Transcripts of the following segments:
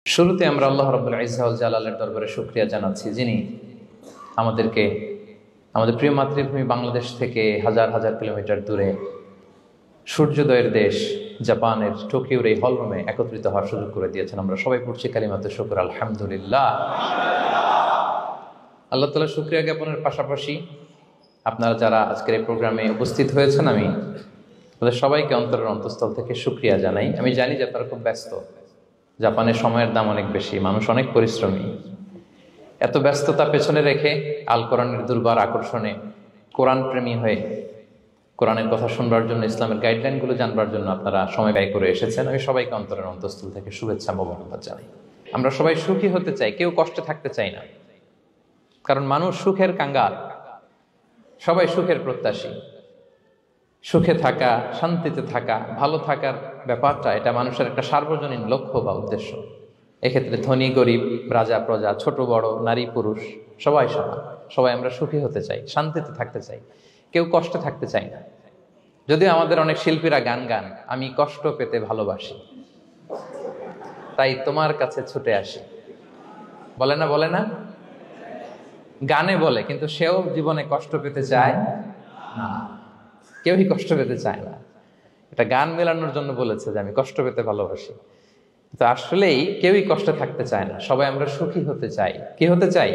শুরুতে আমরা আল্লাহ রাব্বুল ইজ্জা ওয়াল জালালের দরবারে শুকরিয়া জানাচ্ছি, যিনি আমাদেরকে আমাদের প্রিয় মাতৃভূমি বাংলাদেশ থেকে হাজার হাজার কিলোমিটার দূরে সূর্যোদয়ের দেশ জাপানের টোকিওর এই হলরুমে একত্রিত হওয়ার সুযোগ করে দিয়েছেন। আমরা সবাই পড়ছি কালিমাতুশ শুকর, আলহামদুলিল্লাহ। আল্লাহ তাআলা শুকরিয়া জ্ঞাপনের পাশাপাশি আপনারা যারা আজকের এই প্রোগ্রামে উপস্থিত হয়েছেন, আমি তাদের সবাইকে অন্তরের অন্তঃস্থল থেকে শুকরিয়া জানাই। আমি জানি যে আপনারা খুব ব্যস্ত, জাপানের সময়ের দাম অনেক বেশি, মানুষ অনেক পরিশ্রমী। এত ব্যস্ততা পেছনে রেখে আল কোরআনের দুর্বার আকর্ষণে কোরআন প্রেমী হয়ে কোরআনের কথা শুনবার জন্য, ইসলামের গাইডলাইনগুলো জানবার জন্য আপনারা সময় ব্যয় করে এসেছেন। আমি সবাইকে অন্তরের অন্তঃস্থল থেকে শুভেচ্ছা মোবারকবাদ জানাই। আমরা সবাই সুখী হতে চাই, কেউ কষ্টে থাকতে চাই না, কারণ মানুষ সুখের কাঙ্গাল, সবাই সুখের প্রত্যাশী। সুখে থাকা, শান্তিতে থাকা, ভালো থাকার ব্যাপারটা এটা মানুষের একটা সার্বজনীন লক্ষ্য বা উদ্দেশ্য। এক্ষেত্রে ধনী গরিব, রাজা প্রজা, ছোট বড়, নারী পুরুষ সবাই সমান। সবাই আমরা সুখী হতে চাই, শান্তিতে থাকতে চাই, কেউ কষ্টে থাকতে চাই না। যদিও আমাদের অনেক শিল্পীরা গান গান, আমি কষ্ট পেতে ভালোবাসি, তাই তোমার কাছে ছুটে আসি, বলে না? বলে না? গানে বলে, কিন্তু সেও জীবনে কষ্ট পেতে চায় না। কেউই কষ্ট পেতে চায় না। এটা গান মেলানোর জন্য বলেছে যে আমি কষ্ট পেতে ভালোবাসি, তো আসলেই কেউই কষ্টে থাকতে চায় না। সবাই আমরা সুখী হতে চাই। কি হতে চাই?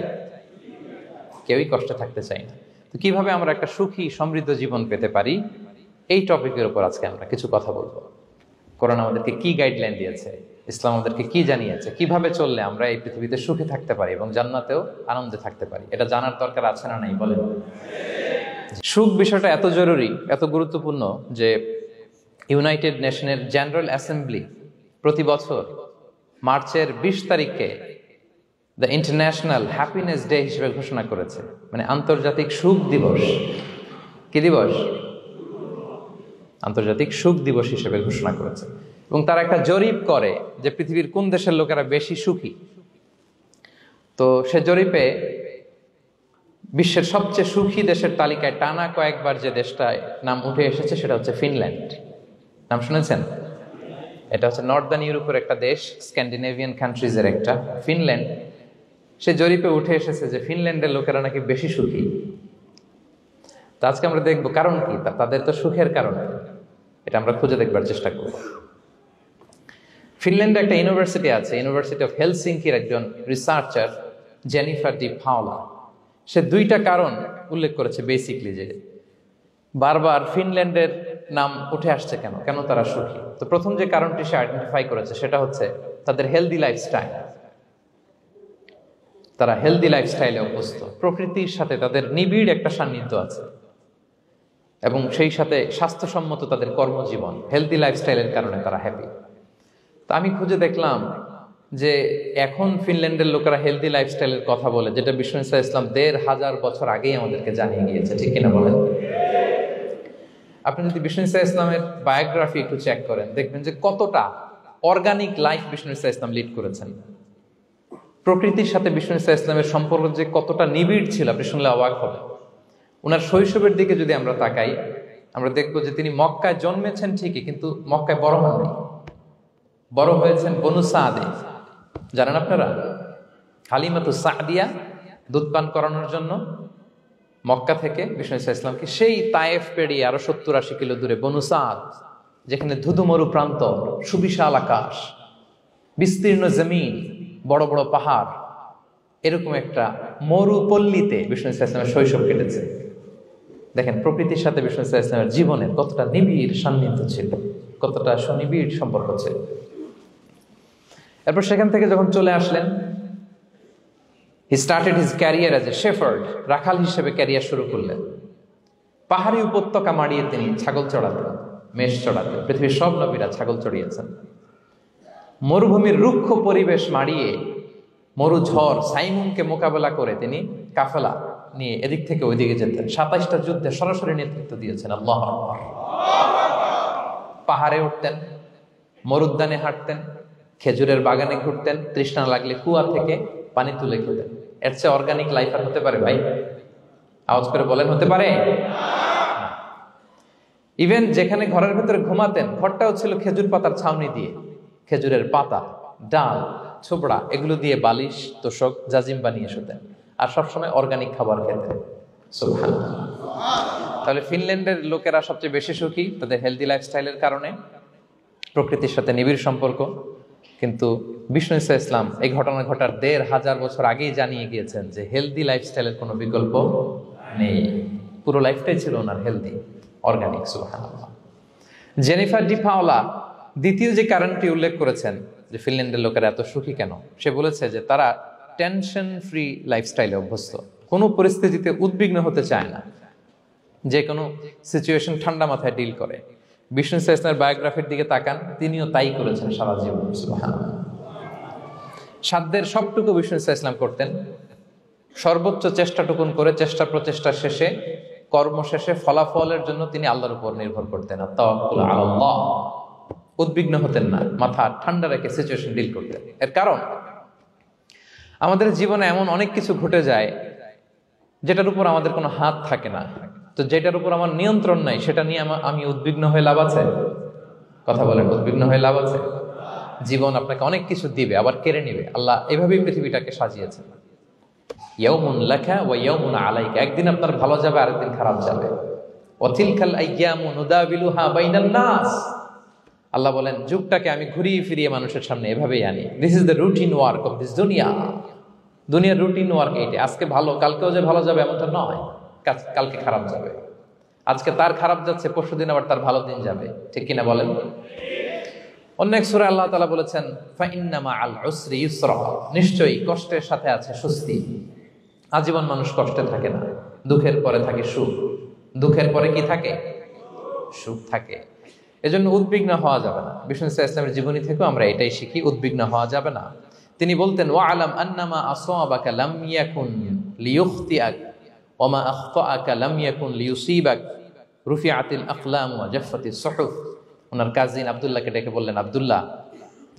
কেউই কষ্টে থাকতে চাই না। তো কিভাবে আমরা একটা সুখী সমৃদ্ধ জীবন পেতে পারি, এই টপিকের উপর আজকে আমরা কিছু কথা বলবো। কোরআন আমাদেরকে কি গাইডলাইন দিয়েছে, ইসলাম আমাদেরকে কি জানিয়েছে, কিভাবে চললে আমরা এই পৃথিবীতে সুখে থাকতে পারি এবং জান্নাতেও আনন্দে থাকতে পারি, এটা জানার দরকার আছে না নাই? বলেন। সুখ বিষয়টা এত জরুরি, এত গুরুত্বপূর্ণ যে ইউনাইটেড নেশনের জেনারেল অ্যাসেম্বলি প্রতি বছর মার্চের 20 তারিখে দ্য ইন্টারন্যাশনাল হ্যাপিনেস ডে হিসেবে ঘোষণা করেছে, মানে আন্তর্জাতিক সুখ দিবস। কি দিবস? আন্তর্জাতিক সুখ দিবস হিসেবে ঘোষণা করেছে। এবং তারা একটা জরিপ করে যে পৃথিবীর কোন দেশের লোকেরা বেশি সুখী। তো সে জরিপে বিশ্বের সবচেয়ে সুখী দেশের তালিকায় টানা কয়েকবার যে দেশটায় নাম উঠে এসেছে সেটা হচ্ছে ফিনল্যান্ড। নাম শুনেছেন? এটা হচ্ছে নর্দার্ন ইউরোপের একটা দেশ, স্ক্যান্ডিনেভিয়ান কান্ট্রিজের একটা, ফিনল্যান্ড। সে জরিপে উঠে এসেছে যে ফিনল্যান্ডের লোকেরা নাকি বেশি সুখী। তো আজকে আমরা দেখবো কারণ কি, তাদের তো সুখের কারণ, এটা আমরা খুঁজে দেখবার চেষ্টা করব। ফিনল্যান্ডে একটা ইউনিভার্সিটি আছে, ইউনিভার্সিটি অফ হেলসিঙ্কির একজন রিসার্চার জেনিফার ডি পাওলা, সে 2টা কারণ উল্লেখ করেছে বেসিকলি, যে বারবার ফিনল্যান্ডের নাম উঠে আসছে কেন, কেন তারা সুখী। তো প্রথম যে কারণটি সে আইডেন্টিফাই করেছে সেটা হচ্ছে তাদের হেলদি লাইফস্টাইল। তারা হেলদি লাইফস্টাইলে অভ্যস্ত, প্রকৃতির সাথে তাদের নিবিড় একটা সান্নিধ্য আছে, এবং সেই সাথে স্বাস্থ্যসম্মত তাদের কর্মজীবন। হেলদি লাইফস্টাইলের কারণে তারা হ্যাপি। তা আমি খুঁজে দেখলাম যে এখন ফিনল্যান্ডের লোকেরা হেলদি লাইফস্টাইলের কথা বলে, যেটা বিষ্ণু ইসলাম 1500 বছর আগেই আমাদেরকে জানিয়ে গিয়েছে। ঠিক কিনা বলেন? আপনি যদি বিষ্ণু ইসলামের বায়োগ্রাফি একটু চেক করেন, দেখবেন যে কতটা অর্গানিক লাইফ বিষ্ণু ইসলাম লিড করেছেন। প্রকৃতির সাথে বিষ্ণু ইসলামের সম্পর্ক যে কতটা নিবিড় ছিল, আপনি শুনলে অবাক হবেন। ওনার শৈশবের দিকে যদি আমরা তাকাই, আমরা দেখবো যে তিনি মক্কায় জন্মেছেন ঠিকই, কিন্তু মক্কায় বড় হননি। বড় হয়েছেন বনু সাদে। জানেন আপনারা? হালিমাতু সাদিয়া দুধ পান করানোর জন্য মক্কা থেকে বিষ্ণু ইসলামকে সেই তায়েফ পেরিয়ে আরো 70-80 কিলো দূরে বনু সাদ, যেখানে ধুধু মরু প্রান্ত, সুবিশাল আকাশ, বিস্তীর্ণ জমিন, বড় বড় পাহাড়, এরকম একটা মরুপল্লীতে বিষ্ণু ইসলামের শৈশব কেটেছে। দেখেন প্রকৃতির সাথে বিষ্ণু ইসলামের জীবনের কতটা নিবিড় সান্নিধ্য ছিল, কতটা সুনিবিড় সম্পর্ক ছিল। এরপর সেখান থেকে যখন চলে আসলেন, he started his career as a shepherd, রাখাল হিসেবে ক্যারিয়ার শুরু করলেন। পাহাড়ি উপত্যকা মাড়িয়ে তিনি ছাগল চড়াতেন, মেষ চড়াতেন। পৃথিবীর সব নবীরা ছাগল চড়িয়েছেন। মরুভূমির রুক্ষ পরিবেশ মাড়িয়ে মরু ঝড় সাইমুনকে মোকাবেলা করে তিনি কাফেলা নিয়ে এদিক থেকে ওইদিকে যেতেন। 27টা যুদ্ধে সরাসরি নেতৃত্ব দিয়েছেন। আল্লাহু আকবার। পাহাড়ে উঠতেন, মরুদ্যানে হাঁটতেন, খেজুরের বাগানে ঘুরতেন, তৃষ্ণা লাগলে কুয়া থেকে পানি তুলে খেতেন। এর চেয়ে অর্গানিক লাইফ আর হতে পারে ভাই? আওয়াজ করে বলেন, হতে পারে? ইভেন যেখানে ঘরের ভেতরে ঘুমাতেন, ঘরটাও ছিল খেজুর পাতার ছাউনি দিয়ে, খেজুরের পাতা, ডাল, ছোবড়া এগুলো দিয়ে বালিশ তোষক জাজিম বানিয়ে শুতেন, আর সবসময় অর্গানিক খাবার খেতেন। সুবহানাল্লাহ। তাহলে ফিনল্যান্ডের লোকেরা সবচেয়ে বেশি সুখী তাদের হেলদি লাইফস্টাইলের কারণে, প্রকৃতির সাথে নিবিড় সম্পর্ক। কিন্তু বিষ্ণু ঈসা ইসলাম এই ঘটনা ঘটার ১৫০০ বছর আগেই জানিয়ে গিয়েছেন যে হেলদি লাইফস্টাইলের কোনো বিকল্প নেই। পুরো লাইফটাই ছিল ওনার হেলদি, অর্গানিক। সুবহানাল্লাহ। জেনিফার ডি পাওলা দ্বিতীয় যে কারণটি উল্লেখ করেছেন যে ফিনল্যান্ডের লোকেরা এত সুখী কেন, সে বলেছে যে তারা টেনশন ফ্রি লাইফস্টাইলে অভ্যস্ত, কোনো পরিস্থিতিতে উদ্বিগ্ন হতে চায় না, যে কোনো সিচুয়েশন ঠান্ডা মাথায় ডিল করে। বিষ্ণু ঈসা ইসলামের বায়োগ্রাফির দিকে তাকান, তিনিও তাই করেছেন সারা জীবন। সুবহানাল্লাহ। সাধ্যের সবটুকু বিষ্ণু ঈসা ইসলাম করতেন, সর্বোচ্চ চেষ্টাটুকুন করে চেষ্টা প্রচেষ্টা শেষে, কর্মশেষে ফলাফলের জন্য তিনি আল্লাহর উপর নির্ভর করতেন। আর তাওয়াক্কুল আলাল্লাহ, উদ্বিগ্ন হতেন না, মাথা ঠান্ডা রেখে সিচুয়েশন ডিল করতেন। এর কারণ আমাদের জীবনে এমন অনেক কিছু ঘটে যায় যেটার উপর আমাদের কোনো হাত থাকে না, তো যেটার উপর আমার নিয়ন্ত্রণ নাই সেটা নিয়ে আমি উদ্বিগ্ন হয়ে লাভ আছে? কথা বলেন, উদ্বিগ্ন হয়ে লাভ আছে? জীবন আপনাকে অনেক কিছু দিবে, আবার কেড়ে নিবে। আল্লাহ এভাবেই পৃথিবীটাকে সাজিয়েছেন। ইয়াউমুন লাকা ওয়া ইয়াউমুন আলাইকা, একদিন আপনার ভালো যাবে, আরেকদিন খারাপ যাবে। ওয়া তিলকাল আইয়ামু নুদাবিলুহা বাইনান নাস, আল্লাহ বলেন যুগটাকে আমি ঘুরিয়ে ফিরিয়ে মানুষের সামনে এভাবেই আনি। This is the routine work of this দুনিয়া। দুনিয়ার রুটিন ওয়ার্ক এইটা। আজকে ভালো, কালকেও যে ভালো যাবে এমনটা নয়, কালকে খারাপ যাবে। আজকে তার খারাপ যাচ্ছে, পরশুদিন আবার তার ভালো দিন যাবে, ঠিক কিনা বলেন? অন্য এক সূরায় আল্লাহ তাআলা বলেছেন ফাইন্না মাআল উসরি ইউসরা, নিশ্চয়ই কষ্টের সাথে আছে স্বস্তি। আজীবন মানুষ কষ্টে থাকে না, দুঃখের পরে থাকে সুখ। দুঃখের পরে কি থাকে? সুখ থাকে। এজন্য উদ্বিগ্ন হওয়া যাবে না। বিষ্ণু ঈসা ইসলামের জীবনী থেকেও আমরা এটাই শিখি, উদ্বিগ্ন হওয়া যাবে না। তিনি বলতেন ওয়া আলাম আন্নামা আসাবাকা লাম ইয়াকুন লিয়ুখতিআক ওয়া মা আখতাআকা লাম ইয়াকুন লিয়ুসিবাক রুফিআতিল আকলাম ওয়া জাফফাতিস সুহুফ। ওনার কাজিন আব্দুল্লাহকে ডেকে বললেন, আব্দুল্লাহ,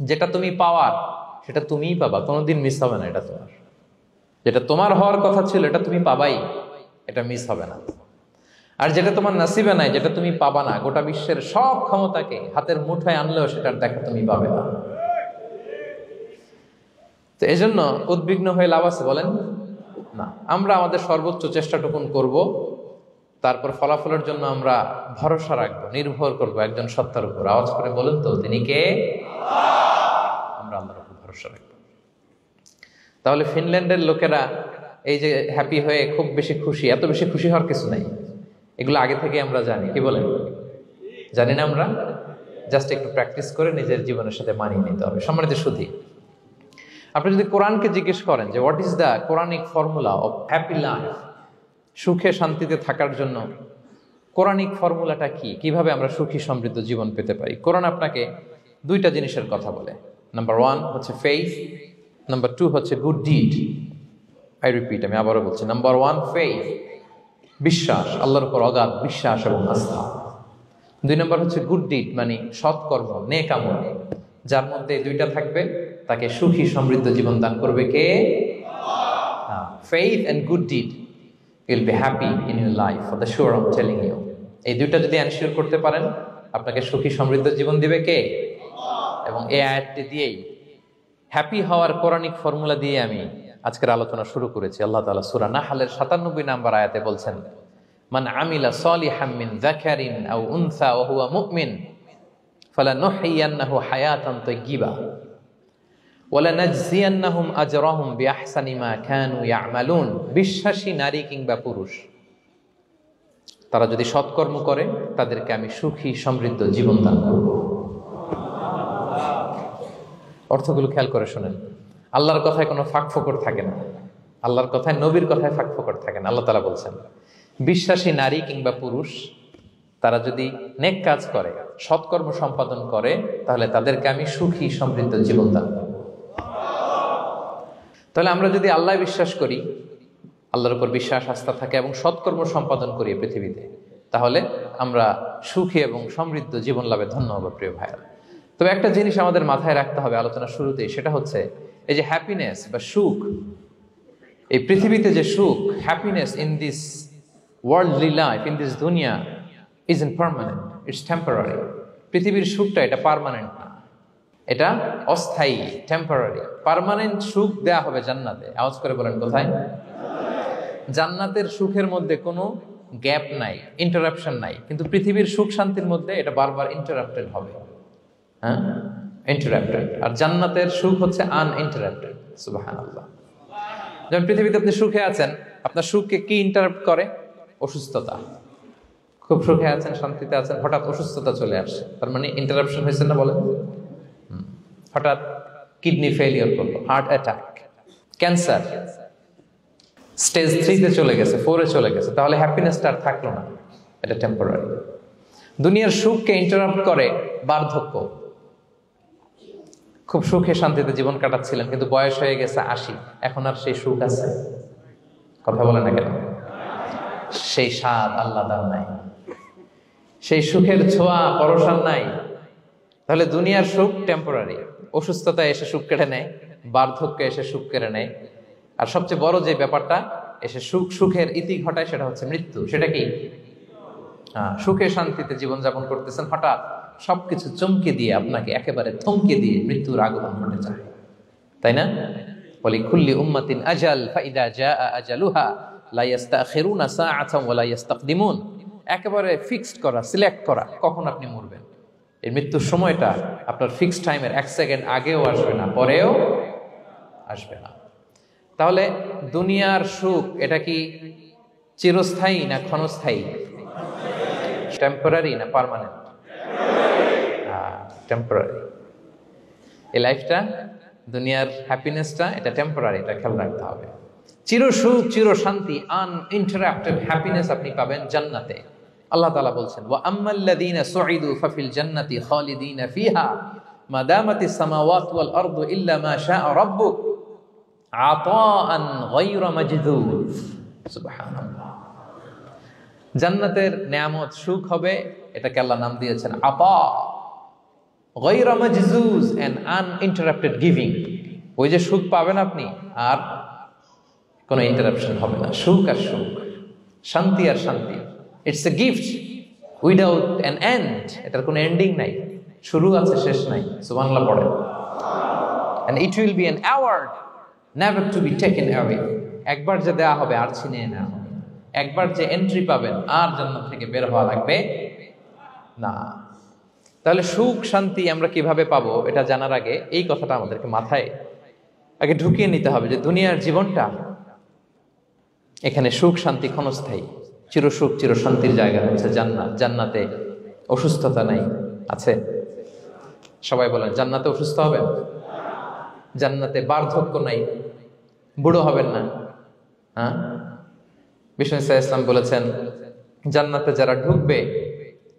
যেটা তুমি পাওয়ার সেটা তুমিই পাবা, কোনোদিন মিস হবে না। এটা তোমার, যেটা তোমার হওয়ার কথা ছিল এটা তুমি পাবাই, এটা মিস হবে না। আর যেটা তোমার নসিবে নাই, যেটা তুমি পাবা না, গোটা বিশ্বের সব ক্ষমতাকে হাতের মুঠোয় আনলেও সেটার দেখা তুমি পাবে না। তো এজন্য উদ্বিগ্ন হয়ে লাভ আছে বলেন না। আমরা আমাদের সর্বোচ্চ চেষ্টাটুকুন করব, তারপর ফলাফলের জন্য আমরা ভরসা রাখবো, নির্ভর করব একজন সত্তার উপর। আওয়াজ করে বলেন তো, তিনি কে? আমরা আল্লাহর উপর ভরসা রাখবো। তাহলে ফিনল্যান্ডের লোকেরা এই যে হ্যাপি হয়ে খুব বেশি খুশি, এত বেশি খুশি হওয়ার কিছু নাই। এগুলো আগে থেকে আমরা জানি, কি বলেন? জানি না আমরা? জাস্ট একটু প্র্যাকটিস করে নিজের জীবনের সাথে মানিয়ে নিতে হবে। সম্মানিত সুধী, আপনি যদি কোরআনকে জিজ্ঞেস করেন যে what is the Quranic formula of happy life, সুখে শান্তিতে থাকার জন্য কোরআনিক ফর্মুলাটা কি, কিভাবে আমরা সুখী সমৃদ্ধ জীবন পেতে পারি, কোরআন আপনাকে দুইটা জিনিসের কথা বলে। নাম্বার 1 হচ্ছে ফেইথ, নাম্বার 2 হচ্ছে গুড ডিড। আই রিপিট, আমি আবারও বলছি, নাম্বার 1 ফেইথ, বিশ্বাস, আল্লাহর উপর অগাধ বিশ্বাস এবং আস্থা। 2 নম্বর হচ্ছে গুড ডিড, মানে সৎকর্ম, নেক আমল। যার মধ্যে এই দুইটা থাকবে তাকে সুখী সমৃদ্ধ জীবন দান করবে কে? Faith and good deed, you'll be happy in your life for the sure, I am telling you. এই দুইটা যদি এনশিওর করতে পারেন, আপনাকে সুখী সমৃদ্ধ জীবন দিবে কে? এবং এই আয়াতটি দিয়েই, হ্যাপি হওয়ার কোরআনিক ফর্মুলা দিয়ে আমি আজকের আলোচনা শুরু করেছি। আল্লাহ তাআলা সূরা নাহলের 97 নম্বর আয়াতে বলছেন, মান আমিলা সালিহাম মিন যাকারিন আও উনসা ওয়া হুয়া মুমিন ফালানুহইয়ান্নাহু হায়াতান তাইয়্যিবা ওয়া লানাজজিয়ান্নাহুম আজরাহুম বিআহসানি মা কানু ইয়ামালুন। বিশ্বাসী নারী কিংবা পুরুষ, তারা যদি সৎকর্ম করে তাদেরকে আমি সুখী সমৃদ্ধ জীবন দান করব। অর্থগুলো খেয়াল করে শোনেন। আল্লাহর কথায় কোনো ফাঁকফোকর থাকে না, আল্লাহর কথায়, নবীর কথায় ফাঁকফোকর থাকে না। আল্লাহ তাআলা বলছেন বিশ্বাসী নারী কিংবা পুরুষ তারা যদি নেক কাজ করে, সৎকর্ম সম্পাদন করে, তাহলে তাদেরকে আমি সুখী সমৃদ্ধ জীবন দান করব। তাহলে আমরা যদি আল্লাহ বিশ্বাস করি, আল্লাহর উপর বিশ্বাস আস্থা থাকে এবং সৎকর্ম সম্পাদন করি পৃথিবীতে, তাহলে আমরা সুখী এবং সমৃদ্ধ জীবন লাভে ধন্য হব প্রিয় ভাইরা। তবে একটা জিনিস আমাদের মাথায় রাখতে হবে আলোচনা শুরুতেই, সেটা হচ্ছে এই যে হ্যাপিনেস বা সুখ, এই পৃথিবীতে যে সুখ, happiness in this worldly life, in this দুনিয়া is in permanent, it's temporary. পৃথিবীর সুখটা এটা পার্মানেন্ট না, এটা অস্থায়ী, টেম্পোরারি। পার্মানেন্ট সুখ দেয়া হবে জান্নাতে। আওয়াজ করে বলেন কোথায়? জান্নাতের সুখের মধ্যে কোনো গ্যাপ নাই, ইন্টারাপশন নাই। কিন্তু পৃথিবীর সুখ শান্তির মধ্যে এটা বারবার ইন্টারাপ্টেড হবে। হ্যাঁ, ইন্টারাপ্টেড। আর জান্নাতের সুখ হচ্ছে আনইন্টারাপ্টেড। সুবহানাল্লাহ। যেমন পৃথিবীতে আপনি সুখে আছেন, আপনার সুখকে কি ইন্টারাপ্ট করে? অসুস্থতা। খুব সুখে আছেন, শান্তিতে আছেন, হঠাৎ অসুস্থতা চলে আসে, তার মানে ইন্টারাপশন হয়েছে না? বলেন। হঠাৎ কিডনি ফেলিওর করলো, হার্ট অ্যাটাক, ক্যান্সার স্টেজ 3-তে চলে গেছে, 4-এ চলে গেছে, তাহলে হ্যাপিনেসটা আর থাকলো না। এটা টেম্পোরারি। দুনিয়ার সুখকে ইন্টারাপ্ট করে বার্ধক্য। খুব সুখে শান্তিতে জীবন কাটাচ্ছিলেন, কিন্তু বয়স হয়ে গেছে 80, এখন আর সেই সুখ আছে? কথা বলে না কেন? সেই স্বাদ আল্লাহর নাই, সেই সুখের ছোঁয়া পরশান নাই। তাহলে দুনিয়ার সুখ টেম্পোরারি। অসুস্থতা এসে সুখ কেড়ে নেয়, বার্ধক্য এসে সুখ কেড়ে নেয়, আর সবচেয়ে বড় যে ব্যাপারটা এসে সুখের ইতি ঘটায় সেটা হচ্ছে মৃত্যু। সেটা কি? সুখে শান্তিতে জীবনযাপন করতেছেন, হঠাৎ সবকিছু চমকে দিয়ে, আপনাকে একেবারে থমকে দিয়ে মৃত্যুর আগমন ঘটে যায়, তাই না? বলি কুল্লি উম্মাতিন আজাল ফাইদা জাআ আজালুহা লা ইস্তাখিরুনা সাআতান ওয়া লা ইস্তাকদিমুন। একেবারে ফিক্সড করা, সিলেক্ট করা কখন আপনি মরবেন। এই মৃত্যুর সময়টা আপনার ফিক্সড টাইমের 1 সেকেন্ড আগেও আসবে না, পরেও আসবে না। তাহলে দুনিয়ার সুখ এটা কি চিরস্থায়ী না ক্ষণস্থায়ী? টেম্পোরারি না পার্মানেন্ট? টেম্পোরারি। এই লাইফটা, দুনিয়ার হ্যাপিনেসটা, এটা টেম্পোরারি, এটা খেয়াল রাখতে হবে। চির সুখ, চির শান্তি, আনইন্টারাপ্টেড হ্যাপিনেস আপনি পাবেন জান্নাতে। আল্লাহ তাআলা বলছেন, ওয়া আম্মাল্লাযীনা সুঈদু ফাফিল জান্নাতি খালিদিনা ফিহা মা দামাতিস সামাওয়াতু ওয়াল আরদু ইল্লা মা শাআ রাব্বুক আতাআন গায়রা মাজদুদ। সুবহানাল্লাহ। জান্নাতের নিয়ামত, সুখ হবে, এটাকে আল্লাহ নাম দিয়েছেন আতা, গায়রা মাজজুজ, এন্ড আনইন্টারাপ্টেড গিভিং। ওই যে সুখ পাবেন আপনি, আর কোনো ইন্টারাপশন হবে না। সুখ আর সুখ, শান্তি আর শান্তি। It's a gift without an end. এটার কোনো এন্ডিং নাই, শুরু আছে শেষ নাই। সুবহানাল্লাহ পড়েন। And it will be an award never to be taken away. একবার যে দেয়া হবে আর ছিনিয়ে নেওয়া হবে। একবার যে এন্ট্রি পাবেন, আর জান্নাত থেকে বের হওয়া লাগবে না। তাহলে সুখ শান্তি আমরা কিভাবে পাবো, এটা জানার আগে এই কথাটা আমাদেরকে মাথায় আগে ঢুকিয়ে নিতে হবে যে দুনিয়ার জীবনটা, এখানে সুখ শান্তি ক্ষণস্থায়ী। চির সুখ চির শান্তির জায়গা হচ্ছে জান্নাত। জান্নাতে অসুস্থতা নাই, আছে? সবাই বলেন, জান্নাতে অসুস্থ হবেন? জান্নাতে বার্ধক্য নাই, বুড়ো হবেন না। হ্যাঁ, বিষ্ণু ইসলাম বলেছেন, জান্নাতে যারা ঢুকবে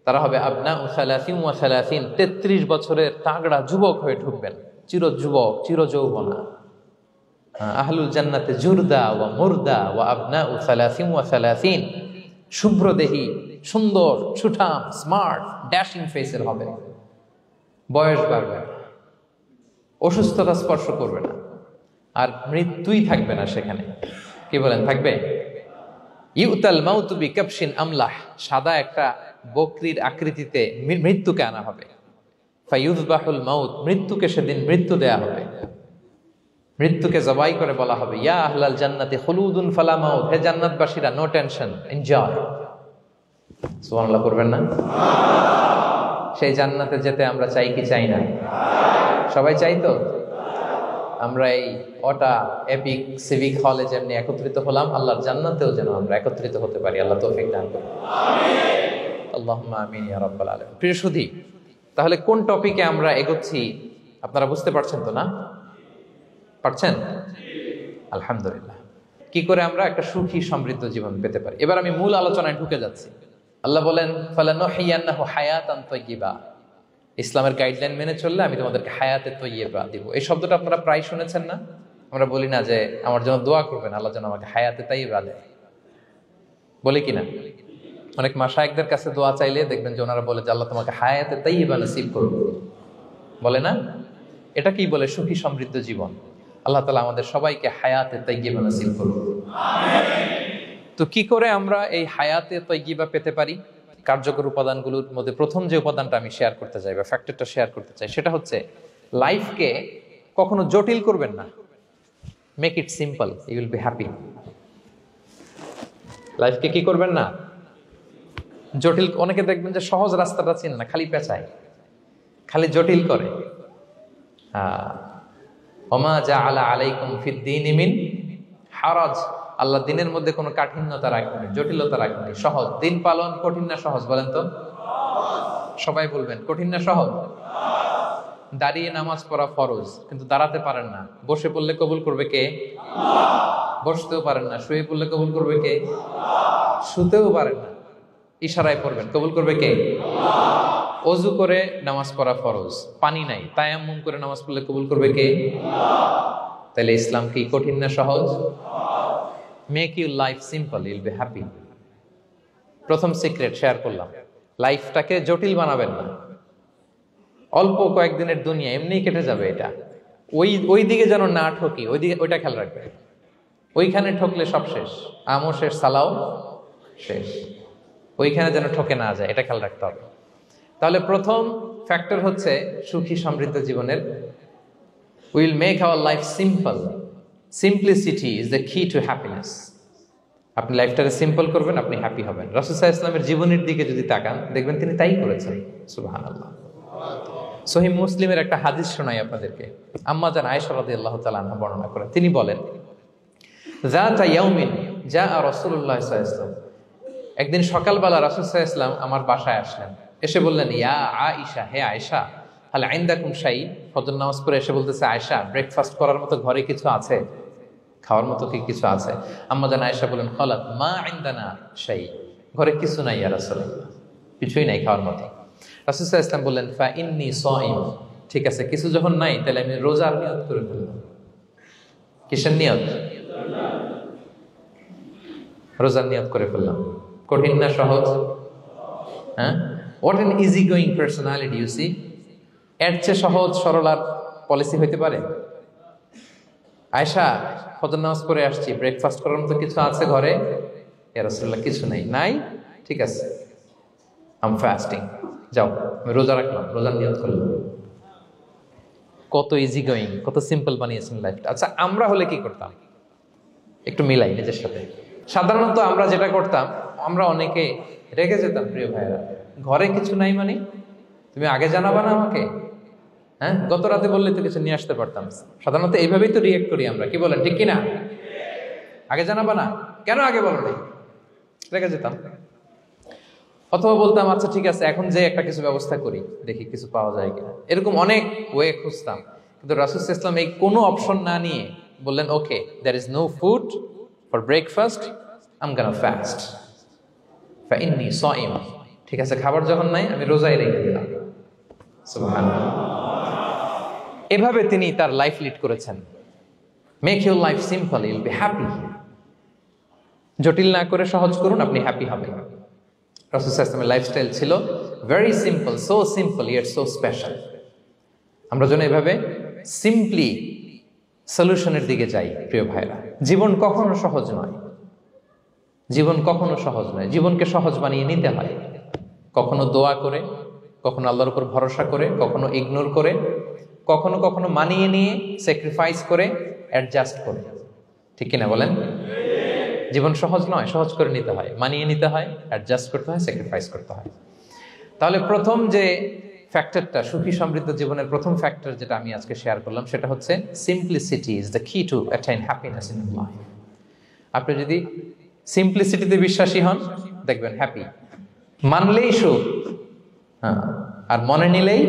তারা হবে আবনা ও সালাসিন ওয়া সালাসিন, 33 বছরের তাগড়া যুবক হয়ে ঢুকবেন, চির যুবক, চির যৌবনা। আহলুল জান্নাতে জুরদা ওয়া মুরদা ওয়া আবনা ও সালাসিন ওয়া সালাসিন, শুভ্রদেহী, সুন্দর, সুঠাম, স্মার্ট, ড্যাশিং ফেসের হবে। বয়স বাড়বে, অসুস্থতা স্পর্শ করবে না, আর মৃত্যুই থাকবে না সেখানে। কি বলেন, থাকবে? ইউতাল মাউতু বিকাবশিন আমলাহ, সাদা একটা বকরির আকৃতিতে মৃত্যুকে আনা হবে। ফায়ুযবাহুল মাউত, মৃত্যুকে সেদিন মৃত্যু দেয়া হবে। মৃত্যুকে জবাই করে বলা হবে, ইয়া আহলাল জান্নাতি খুলুদুন ফালা মাউত, হে জান্নাতবাসীরা, নো টেনশন, এনজয়। সুবহানাল্লাহ করবেন না? সেই জান্নাতে যেতে আমরা চাই কি চাই না? সবাই চাই তো? আমরা এই ওটা এপিক সিভিক হলে যেমনি একত্রিত হলাম, আল্লাহর জান্নাতেও যেন আমরা একত্রিত হতে পারি। আল্লাহ তৌফিক দান করুন। আমিন। আল্লাহুম্মা আমিন ইয়া রাব্বাল আলামিন। প্রিয় সুধী, তাহলে কোন টপিকে আমরা এগোচ্ছি আপনারা বুঝতে পারছেন তো না? পারছেন? আলহামদুলিল্লাহ। কি করে আমরা একটা সুখী সমৃদ্ধ জীবন পেতে পারি, এবার আমি মূল আলোচনায় ঢুকে যাচ্ছি। আল্লাহ বলেন, ফালানুহিয়ান্নাহু হায়াতান তাইয়্যিবা, ইসলামের গাইডলাইন মেনে চললে আমি তোমাদেরকে হায়াতে তৈয়্যিবা দিব। এই শব্দটা আপনারা প্রায় শুনেছেন না? আমরা বলি না যে আমার জন্য দোয়া করবেন, আল্লাহ যেন আমাকে হায়াতে তৈয়্যিবা দেয়, বলি কিনা? অনেক মাশায়েখদের কাছে দোয়া চাইলে দেখবেন যে ওনারা বলে যে আল্লাহ তোমাকে হায়াতে তৈয়্যিবা নসিব করুন, বলে না? এটা কি বলে? সুখী সমৃদ্ধ জীবন। আল্লাহ তাআলা আমাদের সবাইকে হায়াতে তৈয়্যিবা নসিব করুন। তো কি করে আমরা এই হায়াতে তৈয়্যিবা পেতে পারি? কার্যকর উপাদানগুলোর মধ্যে প্রথম যে উপাদানটা আমি শেয়ার করতে চাই বা ফ্যাক্টরটা শেয়ার করতে চাই, সেটা হচ্ছে লাইফকে কখনো জটিল করবেন না, make it simple, you will be happy. লাইফকে কি করবেন না, জটিল। অনেকে দেখবেন যে সহজ রাস্তাটা চিনে না, খালি পেঁচায়, খালি জটিল করে। ওমা জাআলা আলাইকুম ফিদ্দীনি মিন হারাজ, আল্লাহ দিনের মধ্যে কোনো কাঠিন্যতা রাখেনি, জটিলতা রাখেনি, সহজ। দিন পালন কঠিন না সহজ বলেন তো? সবাই বলবেন কঠিন না সহজ? দাঁড়িয়ে নামাজ পড়া ফরজ, কিন্তু দাঁড়াতে পারেন না। বসে পড়লে কবুল করবে কে? বসতেও পারেন না। শুয়ে পড়লে কবুল করবে কে? শুতেও পারেন না, ইশারায় পড়বেন, কবুল করবে কে? অজু করে নামাজ পড়া ফরজ, পানি নাই, তায়াম্মুম করে নামাজ পড়লে কবুল করবে কে? তাহলে ইসলাম কি কঠিন না সহজ? Make your life simple, Yule be happy. প্রথম সিক্রেট শেয়ার করলাম, লাইফটাকে জটিল বানাবেন না। অল্প কয়েকদিনের দুনিয়া, এমনি কেটে যাবে এটা। ওই দিকে যেন না ঠকি, ওইটা খেয়াল রাখবে। ওইখানে ঠকলে সব শেষ, আমও শেষ, সালাও শেষ। ওইখানে যেন ঠকে না যায়, এটা খেয়াল রাখতে হবে। তাহলে প্রথম ফ্যাক্টর হচ্ছে সুখী সমৃদ্ধ জীবনের, will make our life simple. Simplicity is the কি টু হ্যাপিনেস। আপনি লাইফটাকে সিম্পল করবেন, আপনি হ্যাপি হবেন। রাসূল সাল্লাল্লাহু আলাইহি ওয়াসাল্লামের জীবনের দিকে যদি তাকান, দেখবেন তিনি তাই করেছেন। সুবহানাল্লাহ। সহিহ মুসলিমের একটা হাদিস শোনাই আপনাদেরকে। আম্মা জান আয়েশা রাদিয়াল্লাহু তাআলা আনহা বর্ণনা করেন। তিনি বলেন, যাতা ইয়াউমিন জাআ রাসূলুল্লাহ সাল্লাল্লাহু আলাইহি ওয়াসাল্লাম, একদিন সকালবেলা রাসূল সাল্লাল্লাহু আলাইহি ওয়াসাল্লাম আমার বাসায় আসলেন। এসে বললেন, ইয়া আয়েশা, হে আয়েশা, হাল ইনদাকুম শাই। ফজর নামাজ পড়ে এসে বলতেছে, আয়েশা, ব্রেকফাস্ট করার মতো ঘরে কিছু আছে? খাওয়ার মতো কি কিছু আছে? আম্মা জান আয়েশা বলেন, ক্বালাত মা ইনদানা শাই, ঘরে কিছু নাই ইয়া রাসূলুল্লাহ, কিছুই নাই খাওয়ার মতো। রাসূল সাল্লাল্লাহু আলাইহি ওয়াসাল্লাম বললেন, ফা ইন্নী সাইম, ঠিক আছে, কিছু যখন নাই তাহলে আমি রোজার নিয়ত করে ফেললাম। কিসের নিয়ত? রোজার নিয়ত করে ফেললাম। কঠিন না সহজ? হ্যাঁ, what an easy going personality you see. এর চেয়ে সহজ সরল আর পলিসি হইতে পারে? আয়েশা, ফজর নামাজ পড়ে আসছি, ব্রেকফাস্ট করার মতো কিছু আছে ঘরে? ইয়া রাসূলুল্লাহ, কিছু নাই। নাই, ঠিক আছে, আম ফাস্টিং, যাও আমি রোজা রাখলাম, রোজার নিয়ত করলাম। কত ইজি গোয়িং, কত সিম্পল বানিয়েছেন লাইফটা। আচ্ছা, আমরা হলে কি করতাম? একটু মিলাই নিজের সাথে। সাধারণত আমরা যেটা করতাম, আমরা অনেকে রেগে যেতাম। প্রিয় ভাইয়েরা, ঘরে কিছু নাই মানে তুমি আগে জানাবা না আমাকে? হ্যাঁ, গত রাতে বললে তো কিছু নিয়ে আসতে পারতাম। সাধারণত এইভাবেই তো রিয়েক্ট করি আমরা, কি বলেন, ঠিক কিনা? আগে জানাবা না, কেন আগে বলো নাই? রেগে যেতাম। অথবা বলতাম, আচ্ছা ঠিক আছে, এখন যে একটা কিছু ব্যবস্থা করি, দেখি কিছু পাওয়া যায় কিনা। এরকম অনেক ওয়ে খুঁজতাম। কিন্তু রাসূল সাল্লাল্লাহু আলাইহি ওয়াসাল্লাম এই কোনো অপশন না নিয়ে বললেন, okay, there is no food for breakfast, I am gonna fast, ফা ইন্নী সাইম। ঠিক আছে, খাবার যখন নাই আমি রোজায় রেখে দিলাম। সুবহানাল্লাহ। এভাবে তিনি তার লাইফ লিড করেছেন। Make your life simple, Yule be happy. জটিল না করে সহজ করুন, আপনি হ্যাপি হবেন। রাসূল সাল্লাল্লাহু আলাইহি ওয়াসাল্লামের লাইফস্টাইল ছিল very simple, so simple yet so special. আমরা যেন এভাবে সিম্পলি সলিউশনের দিকে যাই। প্রিয় ভাইরা, জীবন কখনো সহজ নয়, জীবন কখনো সহজ নয়। জীবনকে সহজ বানিয়ে নিতে হয়, কখনো দোয়া করে, কখনো আল্লাহর উপর ভরসা করে, কখনো ইগনোর করে, কখনো কখনো মানিয়ে নিয়ে, স্যাক্রিফাইস করে, অ্যাডজাস্ট করে। ঠিক কিনা বলেন? জীবন সহজ নয়, সহজ করে নিতে হয়, মানিয়ে নিতে হয়, অ্যাডজাস্ট করতে হয়, স্যাক্রিফাইস করতে হয়। তাহলে প্রথম যে ফ্যাক্টরটা, সুখী সমৃদ্ধ জীবনের প্রথম ফ্যাক্টর যেটা আমি আজকে শেয়ার করলাম, সেটা হচ্ছে সিম্পলিসিটি ইজ দ্য কি টু অ্যাটাইন হ্যাপিনেস ইন লাইফ। আপনি যদি সিম্পলিসিটিতে বিশ্বাসী হন, দেখবেন হ্যাপি। মানলেই সুখ, হ্যাঁ, আর মনে নিলেই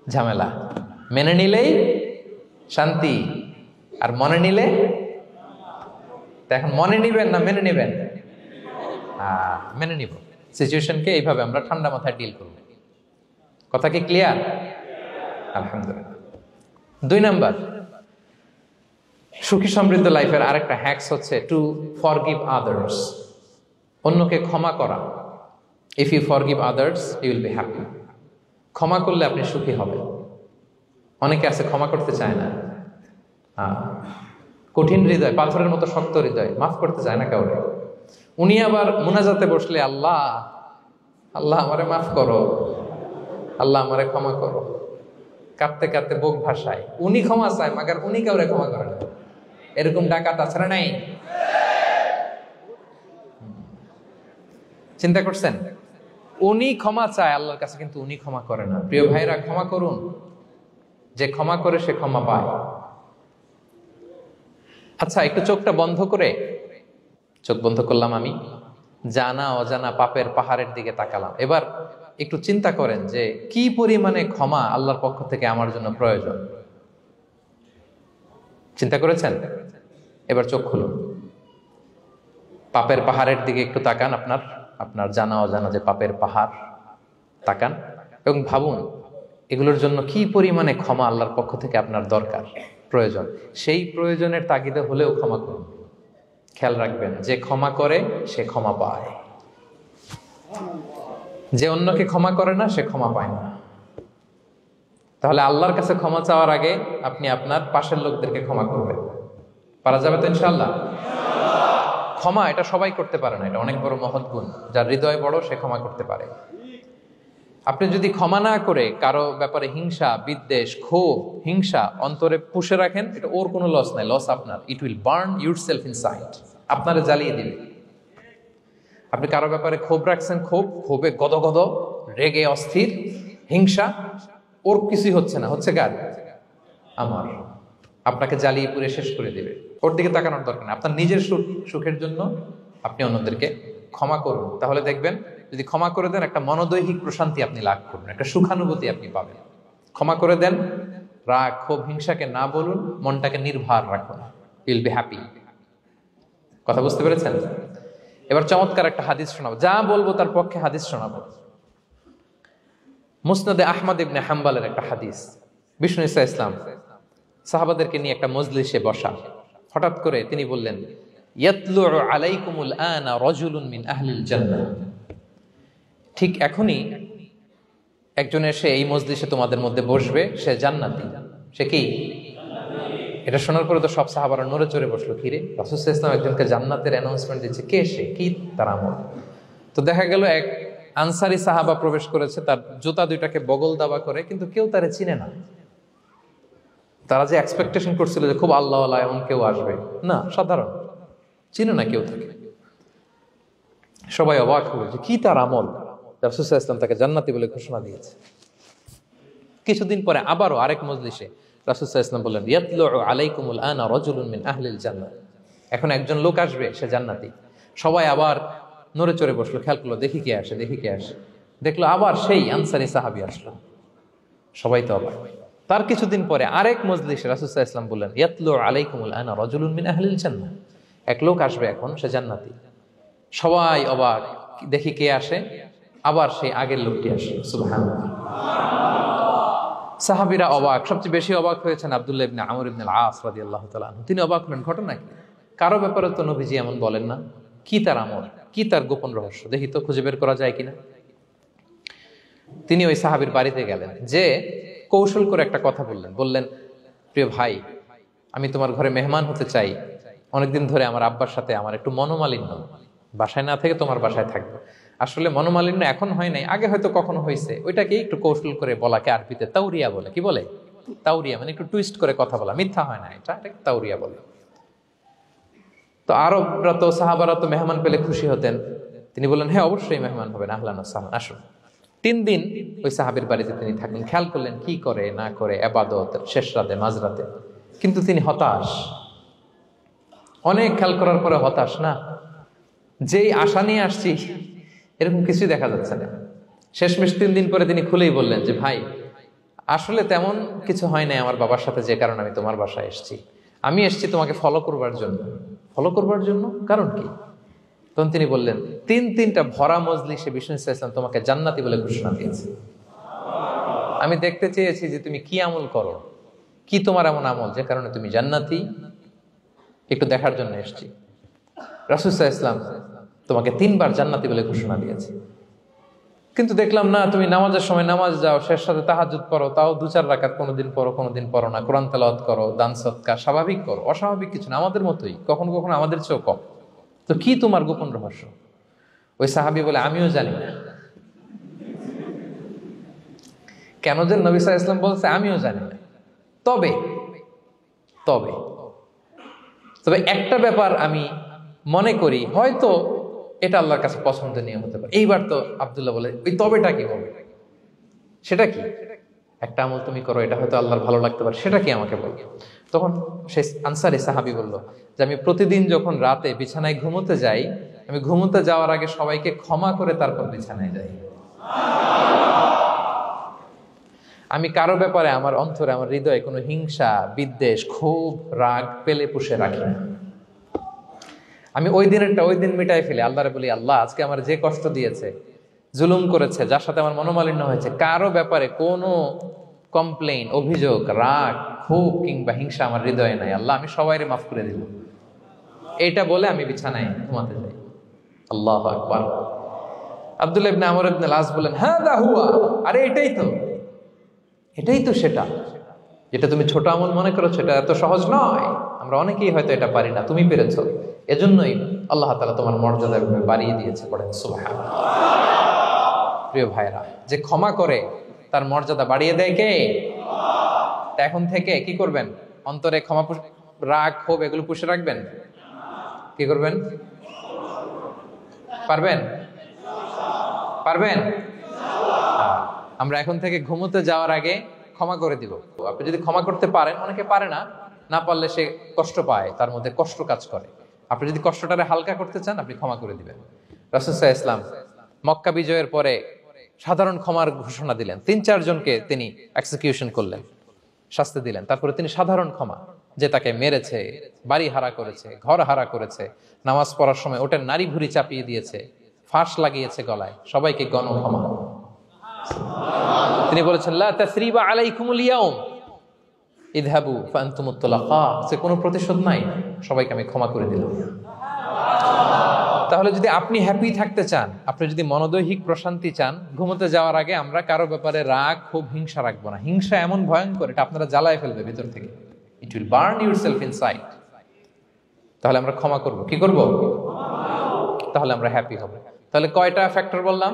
ঝামেলা। মেনে নিলেই শান্তি, আর মনে নিলে। এখন মনে নিবেন না মেনে নিবেন? মেনে নিব। সিচুয়েশনকে এইভাবে আমরা ঠান্ডা মাথায় ডিল করব। কথা কি ক্লিয়ার? আলহামদুলিল্লাহ। 2 নাম্বার, সুখী সমৃদ্ধ লাইফের আরেকটা হ্যাকস হচ্ছে টু ফরগিভ আদার্স। অন্যকে ক্ষমা করা। If you forgive others, you will be happy. ক্ষমা করলে আপনি সুখী হবেন। অনেকে আছে ক্ষমা করতে চায় না, কঠিন হৃদয়, পাথরের মতো শক্ত হৃদয়, মাফ করতে চায় না কাউকে। উনি আবার মুনাজাতে বসলে, আল্লাহ আল্লাহ আমারে মাফ করো, আল্লাহ আমারে ক্ষমা করো। কাঁদতে কাঁদতে বুক ভাসায়, উনি ক্ষমা চায় মাগার উনি কাউরে ক্ষমা করে না। এরকম ডাকাত আছে না নাই? চিন্তা করছেন? উনি ক্ষমা চায় আল্লাহর কাছে, কিন্তু উনি ক্ষমা করে না। প্রিয় ভাইরা, ক্ষমা করুন। যে ক্ষমা করে সে ক্ষমা পায়। আচ্ছা, একটু চোখটা বন্ধ করে, চোখ বন্ধ করলাম আমি, জানা অজানা পাপের পাহাড়ের দিকে তাকালাম। এবার একটু চিন্তা করেন যে কি পরিমাণে ক্ষমা আল্লাহর পক্ষ থেকে আমার জন্য প্রয়োজন। চিন্তা করেছেন? এবার চোখ খুলুন, পাপের পাহাড়ের দিকে একটু তাকান, আপনার জানা অজানা যে পাপের পাহাড়, তাকান এবং ভাবুন এগুলোর জন্য কি পরিমাণে ক্ষমা আল্লাহর পক্ষ থেকে আপনার দরকার, প্রয়োজন। সেই প্রয়োজনের তাগিদে হলেও ক্ষমা করুন। খেয়াল রাখবেন, যে ক্ষমা করে সে ক্ষমা পায়, যে অন্যকে ক্ষমা করে না সে ক্ষমা পায় না। তাহলে আল্লাহর কাছে ক্ষমা চাওয়ার আগে আপনি আপনার পাশের লোকদেরকে ক্ষমা করবেন। পারা যাবে তো ইনশাআল্লাহ? ক্ষমা এটা সবাই করতে পারে না, এটা অনেক বড় মহৎ গুণ। যার হৃদয় বড় সে ক্ষমা করতে পারে। আপনি যদি ক্ষমা না করে কারো ব্যাপারে হিংসা, বিদ্বেষ, ক্ষোভ, হিংসা অন্তরে পুষে রাখেন, এটা ওর কোনো লস নাই, লস আপনার। It will burn yourself inside, আপনারা জ্বালিয়ে দিবে। আপনি কারো ব্যাপারে ক্ষোভ রাখছেন, ক্ষোভে গদগদ, রেগে অস্থির, হিংসা, ওর কিছুই হচ্ছে না, হচ্ছে কার? আমার। আপনাকে জ্বালিয়ে পুড়ে শেষ করে দিবে। ওর দিকে তাকানোর দরকার নেই। আপনার নিজের সুখের জন্য আপনি অন্যদেরকে ক্ষমা করুন। তাহলে দেখবেন, যদি ক্ষমা করে দেন, একটা মনোদৈহিক প্রশান্তি আপনি লাভ করবেন, একটা সুখানুভূতি আপনি পাবেন। ক্ষমা করে দেন, রাগ, ক্ষোভ, হিংসাকে না বলুন, মনটাকে নির্ভার রাখুন, ইউল বি হ্যাপি। কথা বুঝতে পেরেছেন? এবার চমৎকার একটা হাদিস শোনাবো, যা বলবো তার পক্ষে হাদিস শোনাবো। মুসনাদে আহমদ ইবনে হাম্বালের একটা হাদিস। বিষ্ণু ইসা ইসলাম সাহাবাদেরকে নিয়ে একটা মজলিসে বসা, হঠাৎ করে তিনি বললেন, ইয়াতলু আলাইকুমুল আনা রাজুলুন মিন আহলিল জান্নাহ। ঠিক এখনই একজন এসে এই মজলিসে তোমাদের মধ্যে বসবে, সে জান্নাতি। সে কি? এটা শোনার পরে তো সব সাহাবারা নড়ে চড়ে বসলো, কিরে রাসূল সাল্লাল্লাহু আলাইহি ওয়াসাল্লাম একজনকে জান্নাতের অ্যানাউন্সমেন্ট দিচ্ছে, কে সে, কি তার আমল? তো দেখা গেল এক আনসারি সাহাবা প্রবেশ করেছে, তার জুতা দুইটাকে বগল দাবা করে, কিন্তু কেউ তারে চিনে না। তারা যে এক্সপেকটেশন করছিল যে খুব আল্লাহওয়ালা এমন কেউ আসবে, না, সাধারণ, চিনে না কেউ তাকে। সবাই অবাক হলো যে কি তার আমল, রাসূল সাল্লাল্লাহু আলাইহি ওয়াসাল্লাম তাকে জান্নাতি বলে ঘোষণা দিয়েছে। কিছুদিন পরে আবারও আরেক মজলিসে রাসূল সাল্লাল্লাহু আলাইহি ওয়াসাল্লাম বললেন, ইয়াতলু আলাইকুমুল আনা রাজুলুন মিন আহলিল জান্নাহ। এখন একজন লোক আসবে, সে জান্নাতি। সবাই আবার নড়ে চড়ে বসলো, খেয়াল করলো, দেখি কে আসে, দেখি কে আসে। দেখলো আবার সেই আনসারী সাহাবী আসলো। সবাই তো অবাক। তার কিছুদিন পরে আরেক মজলিসে রাসূল সাল্লাল্লাহু আলাইহি ওয়াসাল্লাম বললেন, ইয়াতলু আলাইকুমুল আনা রাজুলুন মিন আহলিল জান্নাহ। এক লোক আসবে এখন, সে জান্নাতি। সবাই অবাক, দেখি কে আসে, আবার সেই আগের লোকটি আসে। সুবহানাল্লাহ। সাহাবীরা অবাক, সবচেয়ে বেশি অবাক হয়েছেন আব্দুল্লাহ ইবনে আমর ইবনে আল-আস রাদিয়াল্লাহু তাআলা আনহু। তিনি অবাক হলেন, ঘটনা কি? কারো ব্যাপারে তো নবীজি এমন বলেন না, কি তার আমল, কি তার গোপন রহস্য, দেখি তো খুঁজে বের করা যায় কিনা। তিনি ওই সাহাবীর বাড়িতে গেলেন, যে কৌশল করে একটা কথা বললেন, প্রিয় ভাই, আমি তোমার ঘরে মেহমান হতে চাই। অনেকদিন ধরে আমার আব্বার সাথে আমার একটু মনোমালিন্য, বাসায় না থেকে তোমার বাসায় থাকবো। আসলে মনোমালিন্য এখন হয় নাই, আগে হয়তো কখনো হয়েছে। ওইটাকে একটু কৌশল করে বলাকে আরবিতে তাউরিয়া বলে। কি বলে? তাউরিয়া, মানে একটু টুইস্ট করে কথা বলা, মিথ্যা হয় না, এটা তাউরিয়া বলে। তো আরবরা তো, সাহাবারা তো মেহমান পেলে খুশি হতেন। তিনি বললেন, হ্যাঁ অবশ্যই মেহমান হবেন, আহলান ওয়া সাহলান, আসুন। 3 দিন ওই সাহাবীর বাড়িতে তিনি থাকলেন। খেয়াল করলেন কি করে না করে, ইবাদত, শেষ রাতে, মাঝরাতে। কিন্তু তিনি হতাশ, অনেক খেয়াল করার পরে হতাশ। না, যেই আশা নিয়ে আসছি এরকম কিছুই দেখা যাচ্ছে না। শেষমেশ 3 দিন পরে তিনি খুলেই বললেন যে, ভাই আসলে তেমন কিছু হয় নাই আমার বাবার সাথে, যে কারণে আমি তোমার বাসায় এসেছি। আমি এসেছি তোমাকে ফলো করবার জন্য। ফলো করবার জন্য? কারণ কি? তখন তিনি বললেন, 3টা ভরা মজলিসে বিষ্ণু সাল্লাল্লাহু আলাইহি ওয়াসাল্লাম তোমাকে জান্নাতি বলে ঘোষণা দিয়েছে। আমি দেখতে চেয়েছি যে তুমি কি আমল করো, কি তোমার এমন আমল যে কারণে তুমি জান্নাতি, একটু দেখার জন্য এসেছি। রাসূল সাল্লাল্লাহু আলাইহি ওয়াসাল্লাম তোমাকে 3 বার জান্নাতি বলে ঘোষণা দিয়েছে, কিন্তু দেখলাম না, তুমি নামাজের সময় নামাজ যাও, শেষ সাথে তাহাজ্জুদ পড়ো, তাও 2-4 রাকাত, কোনোদিন পড়ো কোনোদিন পড়ো না, কোরআন তেলাওয়াত করো, দান সদকা, স্বাভাবিক করো, অস্বাভাবিক কিছু না, আমাদের মতোই, কখনো কখনো আমাদের চেয়েও কম। তো কি তোমার গোপন রহস্য? ওই সাহাবী বলে, আমিও জানি না। কেন যে নবী সাল্লাল্লাহু আলাইহি ওয়াসাল্লাম বলছে আমিও জানি না। তবে তবে তবে একটা ব্যাপার আমি মনে করি, হয়তো এটা আল্লাহর কাছে পছন্দনীয় হতে পারে। এইবার তো আব্দুল্লাহ বলে, ওই তবেটা কি বলবে? সেটা কি? একটা আমল তুমি করো, এটা হয়তো আল্লাহর ভালো লাগতে পারে, সেটা কি আমাকে বলো। তখন সেই আনসারী সাহাবী বলল যে আমি প্রতিদিন যখন রাতে বিছানায় ঘুমোতে যাই, আমি ঘুমোতে যাওয়ার আগে সবাইকে ক্ষমা করে তারপর বিছানায় যাই। আমি কারো ব্যাপারে আমার অন্তরে, আমার হৃদয়ে কোনো হিংসা, বিদ্বেষ, ক্ষোভ, রাগ পেলে পুষে রাখি না। আমি ওই দিনেরটা ওই দিন মিটাই ফেলি। আল্লাহরে বলি, আল্লাহ আজকে আমার যে কষ্ট দিয়েছে, জুলুম করেছে, যার সাথে আমার মনোমালিন্য হয়েছে, কারো ব্যাপারে কোনো কমপ্লেইন, অভিযোগ, রাগ, ক্ষোভ কিংবা হিংসা আমার হৃদয়ে নাই। আল্লাহ আমি সবাইরে মাফ করে দিব। এইটা বলে আমি বিছানায় ঘুমাতে যাই। আল্লাহু আকবার। আব্দুল্লাহ ইবনে আমর ইবনে আল-আস বলেন, হাদা হুয়া, আরে এটাই তো সেটা যেটা তুমি ছোট আমল মনে করছো, এটা এত সহজ নয়। আমরা অনেকেই হয়তো এটা পারি না, তুমি পেরেছো। এজন্যই আল্লাহ তাআলা তোমার মর্যাদা বাড়িয়ে দিয়েছে। পড়েন সুবহানাল্লাহ। প্রিয় ভাইরা, যে ক্ষমা করে তার মর্যাদা বাড়িয়ে দেয় কে? তা এখন থেকে কি করবেন? অন্তরে ক্ষমা, রাগ, ক্ষোভ এগুলো পুষে রাখবেন। কি করবেন? পারবেন? আমরা এখন থেকে ঘুমোতে যাওয়ার আগে ক্ষমা করে দিব। আপনি যদি ক্ষমা করতে পারেন, অনেকে পারে না, না পারলে সে কষ্ট পায়, তার মধ্যে কষ্ট কাজ করে। আপনি যদি কষ্টটারে হালকা করতে চান, আপনি ক্ষমা করে দিবেন। রাসূল সাল্লাল্লাহু আলাইহি ওয়াসাল্লাম মক্কা বিজয়ের পরে সাধারণ ক্ষমার ঘোষণা দিলেন। ৩-৪ জনকে তিনি এক্সিকিউশন করলেন, শাস্তি দিলেন। তারপরে তিনি সাধারণ ক্ষমা, যে তাকে মেরেছে, বাড়ি হারা করেছে, ঘর হারা করেছে, নামাজ পড়ার সময় ওটার নারী ভুঁড়ি চাপিয়ে দিয়েছে, ফাঁস লাগিয়েছে গলায়, সবাইকে গণ ক্ষমা। তিনি বলেছেন, লা তাসরিবা আলাইকুমুল ইয়াউম ইযহাবু ফাআনতুমুত তুলাকা, যে কোনো প্রতিশোধ নাই, সবাইকে আমি ক্ষমা করে দিলাম। তাহলে যদি আপনি হ্যাপি থাকতে চান, আপনি যদি মনোদৈহিক প্রশান্তি চান, ঘুমোতে যাওয়ার আগে আমরা কারো ব্যাপারে রাগ, ক্ষোভ, হিংসা রাখবো না। হিংসা এমন ভয়ঙ্কর, এটা আপনারা জ্বালায় ফেলবে ভিতর থেকে। It will burn yourself inside. তাহলে আমরা ক্ষমা করব। কি করব? তাহলে আমরা হ্যাপি হব। তাহলে কয়টা ফ্যাক্টর বললাম?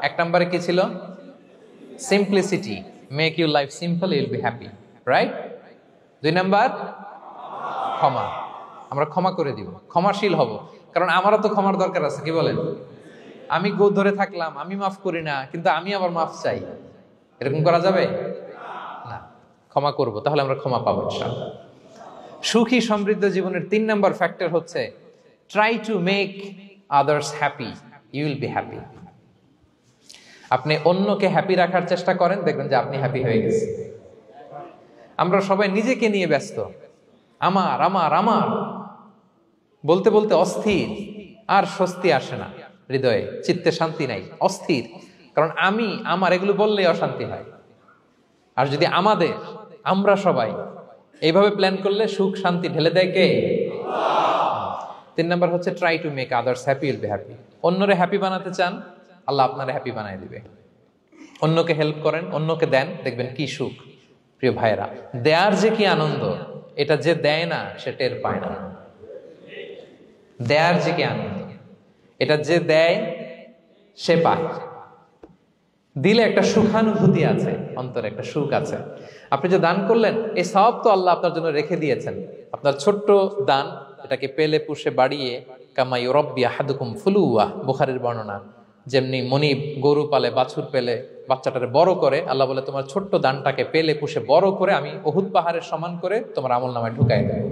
1 নম্বরে কি ছিল? Simplicity, make your life simple, you will be happy, right? 2 number ক্ষমা, আমরা ক্ষমা করে দিব, ক্ষমাশীল হব। কারণ আমারও তো ক্ষমার দরকার আছে, কি বলেন? আমি গো ধরে থাকলাম, আমি মাফ করি না, কিন্তু আমি আবার মাফ চাই, এরকম করা যাবে না। ক্ষমা করব, তাহলে আমরা ক্ষমা পাবো ইনশাআল্লাহ। সুখী সমৃদ্ধ জীবনের 3 নাম্বার ফ্যাক্টর হচ্ছে try to make others happy, you will be happy. আপনি অন্যকে হ্যাপি রাখার চেষ্টা করেন, দেখবেন যে আপনি হ্যাপি হয়ে গেছেন। আমরা সবাই নিজেকে নিয়ে ব্যস্ত, আমার আমার আমার বলতে বলতে অস্থির, আর স্বস্তি আসে না হৃদয়ে, চিত্তে শান্তি নাই, অস্থির। কারণ আমি আমার এগুলো বললেই অশান্তি হয়। আর যদি আমরা সবাই এইভাবে প্ল্যান করলে সুখ শান্তি ঢেলে দেয় কে? 3 নাম্বার হচ্ছে try to make others happy, will be happy. অন্যরে হ্যাপি বানাতে চান, আল্লাহ আপনারে হ্যাপি বানায় দিবে। অন্যকে হেল্প করেন, অন্যকে দেন, দেখবেন কি সুখ। প্রিয় ভাইয়েরা, দেয়ার যে কি আনন্দ, এটা যে দেয় না সে টের পায় না। দেয়ার যে কি আনন্দ, এটা যে দেয় সে পায়। দিলে একটা সুখানুভূতি আছে, অন্তরে একটা সুখ আছে। আপনি যে দান করলেন, এই সওয়াব তো আল্লাহ আপনার জন্য রেখে দিয়েছেন। আপনার ছোট্ট দান, এটাকে পেলে পুষে বাড়িয়ে, কামা ইউরাব্বি আহাদুকুম ফুলুয়া, বুখারীর বর্ণনা, যেমনি মনিব গরু পালে, বাছুর পেলে বাচ্চাটারে বড় করে, আল্লাহ বলে তোমার ছোট্ট দানটাকে পেলে পুষে বড় করে আমি উহুদ পাহাড়ের সমান করে তোমার আমলনামায় ঢুকাই দেব।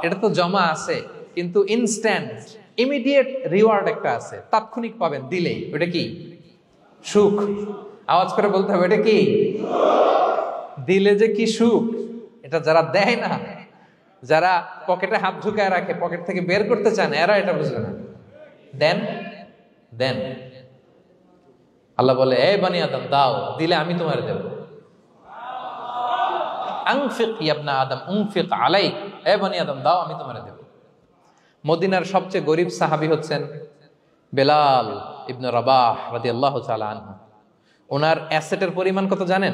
এটা তো জমা আছে, কিন্তু ইনস্ট্যান্ট ইমিডিয়েট রিওয়ার্ড একটা আছে, তাৎক্ষণিক পাবেন দিলেই। ওটা কি? সুখ। আওয়াজ করে বলতে হবে, এটা কি? দিলে যে কি সুখ, এটা যারা দেয় না, যারা পকেটে হাত ঢুকায় রাখে, পকেট থেকে বের করতে চান, এরা এটা বুঝবে না। দেন দেন, আল্লাহ বলে, এ বানি আদম দাও, দিলে আমি তোমার দেব। আনফিক ইয়া আদম উনফিক আলাইক, এ বানি আদম দাও, আমি তোমার দেব। মদিনার সবচেয়ে গরিব সাহাবী হচ্ছেন বেলাল ইবনে রাবাহ রাদিয়াল্লাহু তাআলা আনহু। ওনার অ্যাসেটের পরিমাণ কত জানেন?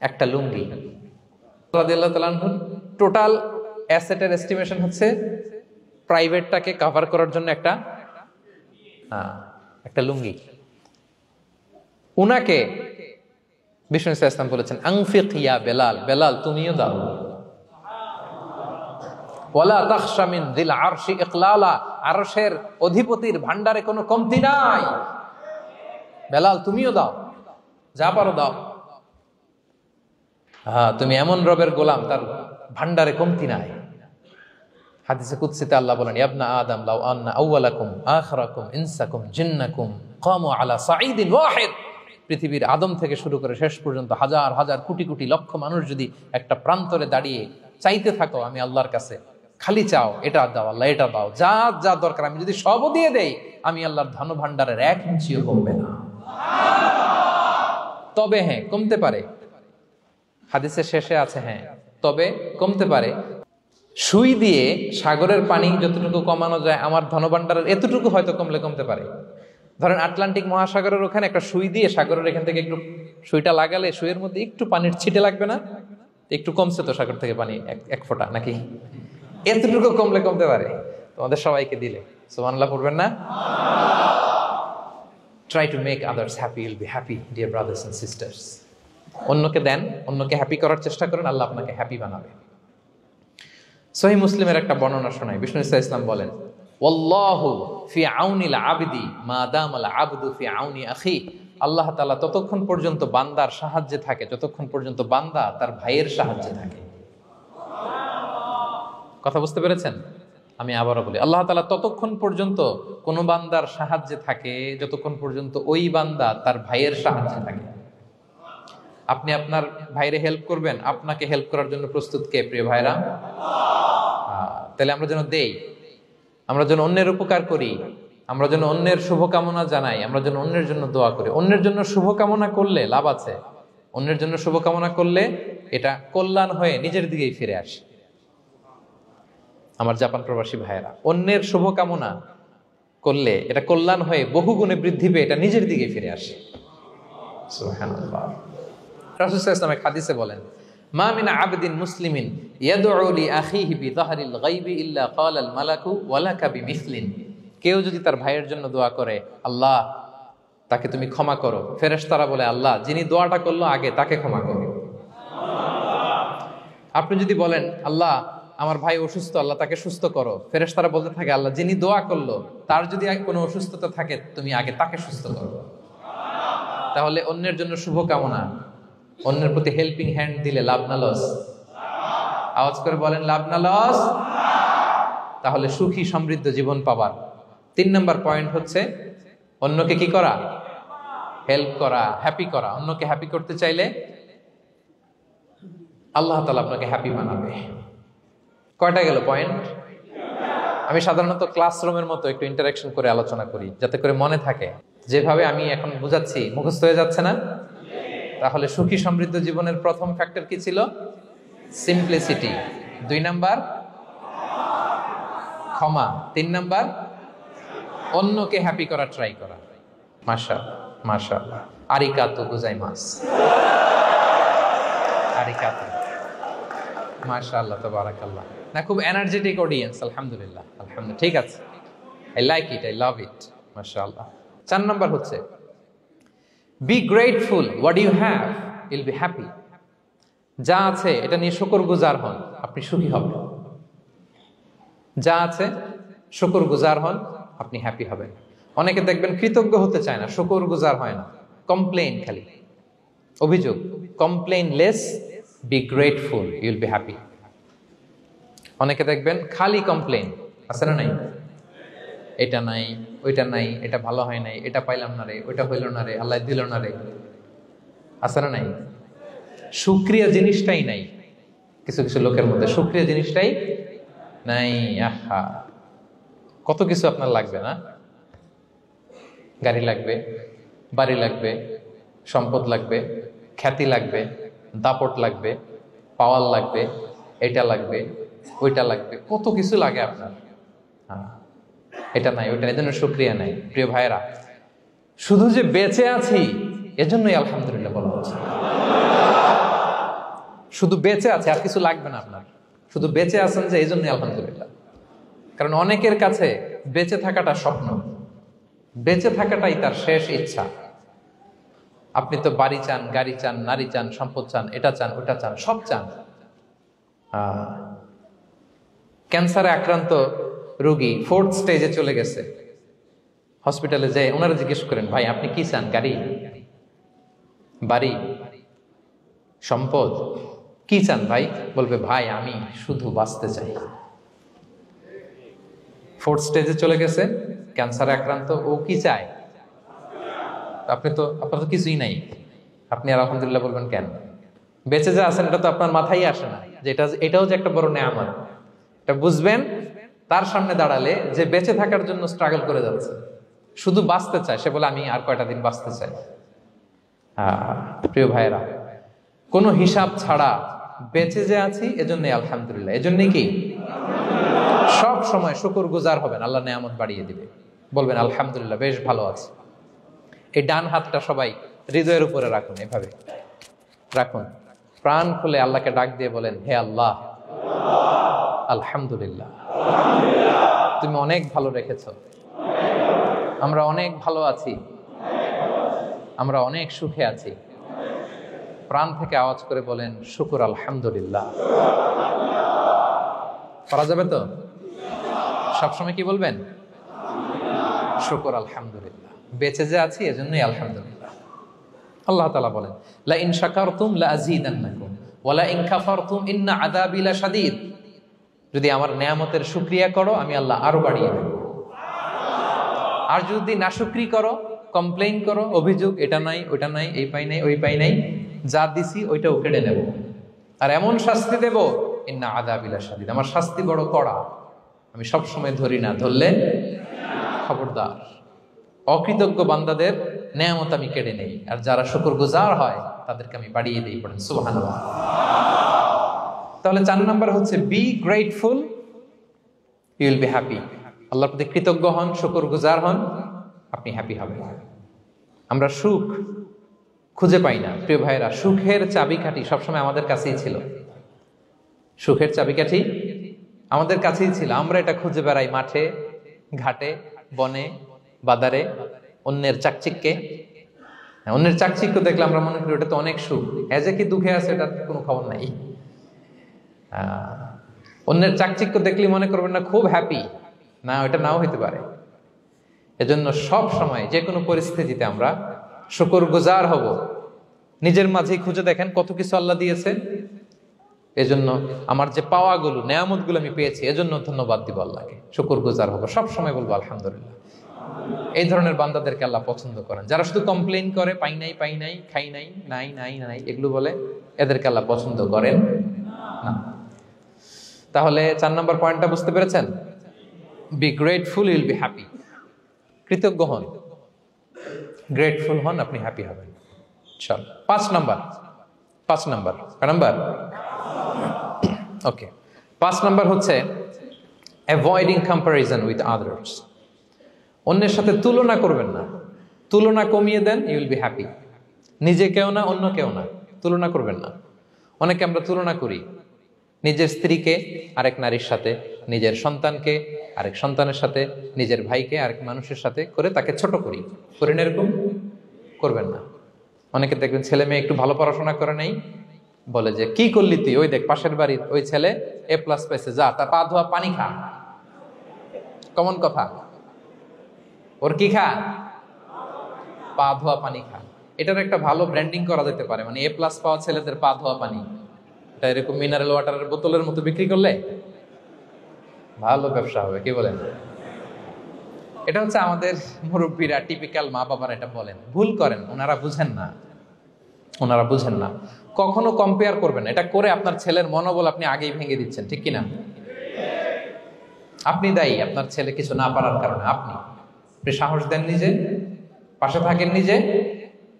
একটা লুঙ্গি। রাদিয়াল্লাহু তাআলা আনহু টোটাল অ্যাসেটের এস্টিমেশন হচ্ছে প্রাইভেটটাকে কভার করার জন্য একটা লুঙ্গি। উনাকে বিষ্ণু ইসলাম বলেছেন, আনফিক ইয়া বেলাল, বেলাল তুমিও দাও। ওয়ালা তাখশা মিন যিল আরশি ইকলালা, আরশের অধিপতির ভান্ডারে কোনো কমতি নাই, বেলাল তুমিও দাও, যা পারো দাও। হ্যাঁ, তুমি এমন রবের গোলাম, তার ভান্ডারে কমতি নাই। হাদিসে কুদসিতে আল্লাহ বলেন, ইবনা আদম লাউ আন্না আউওয়ালাকুম আখিরাকুম ইনসাকুম জিন্নাকুম কামু আলা সাঈদিন ওয়াহিদ, পৃথিবীর আদম থেকে শুরু করে শেষ পর্যন্ত হাজার হাজার কোটি কোটি লক্ষ মানুষ যদি একটা প্রান্তরে দাঁড়িয়ে চাইতে থাকো আমি আল্লাহর কাছে, খালি চাও এটা দাও আল্লাহ, এটা দাও, যা যা দরকার আমি যদি সবও দিয়ে দেই, আমি আল্লাহর ধন ভান্ডারের 1 ইঞ্চিও কমবে না। তবে হ্যাঁ, কমতে পারে, হাদিসের শেষে আছে হ্যাঁ তবে কমতে পারে। সুই দিয়ে সাগরের পানি যতটুকু কমানো যায়, আমার ধনভাণ্ডারের এতটুকু হয়তো কমলে কমতে পারে। ধরেন আটলান্টিক মহাসাগরের ওখানে একটা সুই দিয়ে সাগরের এখান থেকে একটু সুইটা লাগালে সুইয়ের মধ্যে একটু পানির ছিটে লাগবে না? একটু কমছে তো সাগর থেকে পানি, এক ফোঁটা নাকি, এতটুকু কমলে কমতে পারে। তোমাদের সবাইকে দিলে সুবহানাল্লাহ পড়বেন না? Try to make others happy, will be happy dear brothers and sisters. অন্যকে দেন, অন্যকে হ্যাপি করার চেষ্টা করেন, আল্লাহ আপনাকে হ্যাপি বানাবে। সহিহ মুসলিমের একটা বর্ণনা শোনাই, বিষ্ণু ইসলাম বলেন, ওয়াল্লাহু ফি আউনিল আবদি মা দামাল আবদু ফি আউনি আখি, আল্লাহ তাআলা ততক্ষণ পর্যন্ত বান্দার সাহায্যে থাকে যতক্ষণ পর্যন্ত বান্দা তার ভাইয়ের সাহায্যে থাকে। কথা বুঝতে পেরেছেন? আমি আবারও বলি, আল্লাহ তাআলা ততক্ষণ পর্যন্ত কোন বান্দার সাহায্যে থাকে যতক্ষণ পর্যন্ত ওই বান্দা তার ভাইয়ের সাহায্যে থাকে। আপনি আপনার ভাইরে হেল্প করবেন, আপনাকে হেল্প করার জন্য প্রস্তুত কে প্রিয় ভাইরা? তাহলে আমরা যেন দেই, আমরা যেন অন্যের উপকার করি, আমরা যেন অন্যের শুভকামনা জানাই, আমরা যেন অন্যের জন্য দোয়া করি। অন্যের জন্য শুভকামনা করলে লাভ আছে, অন্যের জন্য শুভকামনা করলে এটা কল্যাণ হয়ে নিজের দিকেই ফিরে আসে। আমার জাপান প্রবাসী ভাইয়েরা, অন্যের শুভকামনা করলে এটা কল্যাণ হয়ে বহুগুণে বৃদ্ধি পেয়ে এটা নিজের দিকে ফিরে আসে। সুবহানাল্লাহ। রাসূল সাল্লাল্লাহু আলাইহি ওয়াসাল্লাম হাদিসে বলেন, মা মিন আবদিন মুসলিমিন ইয়াদউ লি আখিহি বিযাহরিল গায়বি ইল্লা ক্বালাল মালাকু ওয়া লাকা বিমিসলিন, কেউ যদি তার ভাইয়ের জন্য দোয়া করে, আল্লাহ তাকে তুমি ক্ষমা করো, ফেরেশতারা বলে, আল্লাহ যিনি দোয়াটা করলো আগে তাকে ক্ষমা করো। আপনি যদি বলেন, আল্লাহ আমার ভাই অসুস্থ, আল্লাহ তাকে সুস্থ করো, ফেরেশতারা বলতে থাকে, আল্লাহ যিনি দোয়া করলো তার যদি কোনো অসুস্থতা থাকে তুমি আগে তাকে সুস্থ করো। তাহলে অন্যের জন্য শুভকামনা, অন্যের প্রতি হেল্পিং হ্যান্ড দিলে লাভ না লস? আওয়াজ করে বলেন, লাভ না লস? তাহলে সুখী সমৃদ্ধ জীবন পাবার 3 নম্বর পয়েন্ট হচ্ছে অন্যকে কি করা? হেল্প করা, হ্যাপি করা। অন্যকে হ্যাপি করতে চাইলে আল্লাহ তাআলা আপনাকে হ্যাপি বানাবে। কয়টা গেল পয়েন্ট? আমি সাধারণত ক্লাসরুমের মতো একটু ইন্টারাকশন করে আলোচনা করি যাতে করে মনে থাকে। যেভাবে আমি এখন বুঝাচ্ছি মুখস্থ হয়ে যাচ্ছে না? তাহলে সুখী সমৃদ্ধ জীবনের প্রথম ফ্যাক্টর কি ছিল? সিম্পলিসিটি। 2 নাম্বার ক্ষমা। 3 নাম্বার অন্যকে হ্যাপি করা ট্রাই করা। মাশাআল্লাহ, মাশাআল্লাহ। আরিকাতু গোজাইমাস, আরিকাতু, মাশাআল্লাহ, তাবারাকাল্লাহ। না, খুব এনার্জেটিক অডিয়েন্স, আলহামদুলিল্লাহ, আলহামদুলিল্লাহ, ঠিক আছে। I like it, I love it, মাশাআল্লাহ। 4 নাম্বার হচ্ছে be grateful what you have, you'll be happy. যা আছে এটা নিয়ে শুকরগুজার হন, আপনি সুখী হবেন। যা আছে শুকরগুজার হন, আপনি হ্যাপি হবেন। অনেকে দেখবেন কৃতজ্ঞ হতে চায় না, শুকরগুজার হয় না, কমপ্লেইন, খালি অভিযোগ। Complain less, be grateful, Yule be happy. অনেকে দেখবেন খালি কমপ্লেইন, আছে না নাই? এটা নাই, ওইটা নাই, এটা ভালো হয় নাই, এটা পাইলাম না রে, ওইটা হইল না রে, আল্লাহ দিল না রে, আছে না নাই? শুকরিয়া জিনিসটাই নাই কিছু কিছু লোকের মধ্যে, শুকরিয়া জিনিসটাই নাই। আহা, কত কিছু আপনার লাগবে না? গাড়ি লাগবে, বাড়ি লাগবে, সম্পদ লাগবে, খ্যাতি লাগবে, দাপট লাগবে, পাওয়ার লাগবে, এটা লাগবে, ওইটা লাগবে, কত কিছু লাগে আপনার। হ্যাঁ, এটা নাই, ওইটা, এজন্য শুকরিয়া নাই। প্রিয় ভাইরা, শুধু যে বেঁচে আছি এজন্যই আলহামদুলিল্লাহ বলা হচ্ছে। শুধু বেঁচে আছে, আর কিছু লাগবে না আপনার, শুধু বেঁচে আছেন যে এই জন্যই আলহামদুলিল্লাহ। কারণ অনেকের কাছে বেঁচে থাকাটা স্বপ্ন, বেঁচে থাকাটাই তার শেষ ইচ্ছা। আপনি তো বাড়ি চান, গাড়ি চান, নারী চান, সম্পদ চান, এটা চান, ওটা চান, সব চান। ক্যান্সারে আক্রান্ত রোগী 4th স্টেজে চলে গেছে, হসপিটালে যায় ওনারা জিজ্ঞেস করেন, ভাই আপনি কি চান? গাড়ি, বাড়ি, সম্পদ, কি চান ভাই? বলবে, ভাই আমি শুধু বাঁচতে চাই। 4th স্টেজে চলে গেছে, ক্যান্সারে আক্রান্ত, ও কি চায়? আপনার তো কিছুই নাই, আপনি আর আলহামদুলিল্লাহ বলবেন কেন? বেঁচে যে আছেন এটা তো আপনার মাথায় আসে না যে এটাও যে একটা বড় নেয়ামত। এটা বুঝবেন তার সামনে দাঁড়ালে, যে বেঁচে থাকার জন্য স্ট্রাগল করে যাচ্ছে, শুধু বাঁচতে চায়, সে বলে আমি আর কয়টা দিন বাঁচতে চাই। প্রিয় ভাইয়েরা, কোনো হিসাব ছাড়া বেঁচে যে আছি এজন্যই আলহামদুলিল্লাহ। এজন্যই কি সব সময় শুকর গুজার হবেন, আল্লাহ নেয়ামত বাড়িয়ে দিবে, বলবেন আলহামদুলিল্লাহ বেশ ভালো আছে। এই ডান হাতটা সবাই হৃদয়ের উপরে রাখুন, এভাবে রাখুন, প্রাণ খুলে আল্লাহকে ডাক দিয়ে বলেন, হে আল্লাহ, আলহামদুলিল্লাহ, তুমি অনেক ভালো রেখেছ, আমরা অনেক ভালো আছি, আমরা অনেক সুখে আছি। প্রাণ থেকে আওয়াজ করে বলেন, শুকর আলহামদুলিল্লাহ। করা যাবে তো? সবসময় কি বলবেন? শুকর আলহামদুলিল্লাহ, বেঁচে যে আছি এজন্যই আলহামদুলিল্লাহ। আল্লাহ তাআলা বলেন, লা ইন শাকারতুম লা আযীদান্নাকুম ওয়া লা ইন কাফারতুম ইন্না আযাবি লাশাদীদ। যদি আমার নেয়ামতের শুকরিয়া করো আমি আল্লাহ আরো বাড়িয়ে দেব, আর যদি নাশুকরি করো, কমপ্লেইন করো, অভিযোগ, এটা নাই, ওইটা নাই, এই পাই নাই, ওই পাই নাই, যা দিছি ওইটাও কেড়ে নেব, আর এমন শাস্তি দেব, ইন্না আযাবি লাশাদীদ, আমার শাস্তি বড় কড়া, আমি সব সময় ধরি না, ধরলে খবরদার। অকৃতজ্ঞ বান্দাদের নেয়ামত আমি কেড়ে নেই, আর যারা শুকরগুজার হয় তাদেরকে আমি বাড়িয়ে দিই। পড়েন সুবহানাল্লাহ। তাহলে 4 নাম্বার হচ্ছে be grateful, you will be happy. আল্লাহর প্রতি কৃতজ্ঞ হন, শুকরগুজার হন, আপনি হ্যাপি হবেন। আমরা সুখ খুঁজে পাই না প্রিয় ভাইরা, সুখের চাবিকাঠি সবসময় আমাদের কাছেই ছিল। সুখের চাবিকাঠি আমাদের কাছেই ছিল, আমরা এটা খুঁজে বেড়াই মাঠে, ঘাটে, বনে, বাজারে, অন্যের চাকচিক্যে। অন্যের চাকচিক্য দেখলে আমরা মনে করি ওটা তো অনেক সুখ, এজে কি দুঃখে আছে এটার কোনো খবর নাই। অন্যের চাকচিক্য দেখলে মনে করবেন না খুব হ্যাপি, না, ওটা নাও হইতে পারে। এজন্য সব সময় যে কোনো পরিস্থিতিতে আমরা শুকরগুজার হব। নিজের মাঝেই খুঁজে দেখেন কত কিছু আল্লাহ দিয়েছে, এজন্য আমার যে পাওয়াগুলো, নেয়ামতগুলো আমি পেয়েছি, এজন্য ধন্যবাদ দিব আল্লাহকে, শুকরগুজার হব, সব সময় বলবো আলহামদুলিল্লাহ। এই ধরনের বান্দাদেরকে আল্লাহ পছন্দ করেন। যারা শুধু কমপ্লেইন করে, পাই নাই, পাই নাই, খাই নাই, নাই নাই নাই, এগুলো বলে, এদেরকে আল্লাহ পছন্দ করেন না। তাহলে 4 নম্বর পয়েন্টটা বুঝতে পেরেছেন? Be grateful, you will be happy. কৃতজ্ঞ হন, গ্রেটফুল হন, আপনি হ্যাপি হবেন। চল 5 নাম্বার ওকে, 5 নাম্বার হচ্ছে অ্যাভয়েডিং কম্প্যারিজন উইথ আদার্স। অন্যের সাথে তুলনা করবেন না, তুলনা কমিয়ে দেন, ইউ উইল বি হ্যাপি। নিজে কেউ না, অন্য কেউ না, তুলনা করবেন না। অনেকে আমরা তুলনা করি, নিজের স্ত্রীকে আরেক নারীর সাথে, নিজের সন্তানকে আরেক সন্তানের সাথে, নিজের ভাইকে আরেক মানুষের সাথে করে তাকে ছোট করি না, এরকম করবেন না। অনেকে দেখবেন ছেলে মেয়ে একটু ভালো পড়াশোনা করে নেই, বলে যে কি করলি তুই, ওই দেখ পাশের বাড়ির ওই ছেলে A+ পাইছে, যা তার পা ধোয়া পানি খা। কমন কথা, ওর কি খা? পা ধোয়া পানি খা। এটার একটা ভালো ব্র্যান্ডিং করা যেতে পারে, মানে A+ পাওয়া ছেলেদের পা ধোয়া পানি, এটা এরকম মিনারেল ওয়াটারের বোতলের মতো বিক্রি করলে ভালো ব্যবসা হবে, কি বলেন? এটা হচ্ছে আমাদের মুরব্বীরা, টিপিক্যাল মা বাবারা এটা বলেন, ভুল করেন, ওনারা বুঝেন না। কখনো কম্পেয়ার করবেন, এটা করে আপনার ছেলের মনোবল আপনি আগেই ভেঙে দিচ্ছেন, ঠিক কিনা? আপনি দায়ী আপনার ছেলে কিছু না পারার কারণে। আপনি সাহস দেন নিজে, পাশে থাকেন নিজে।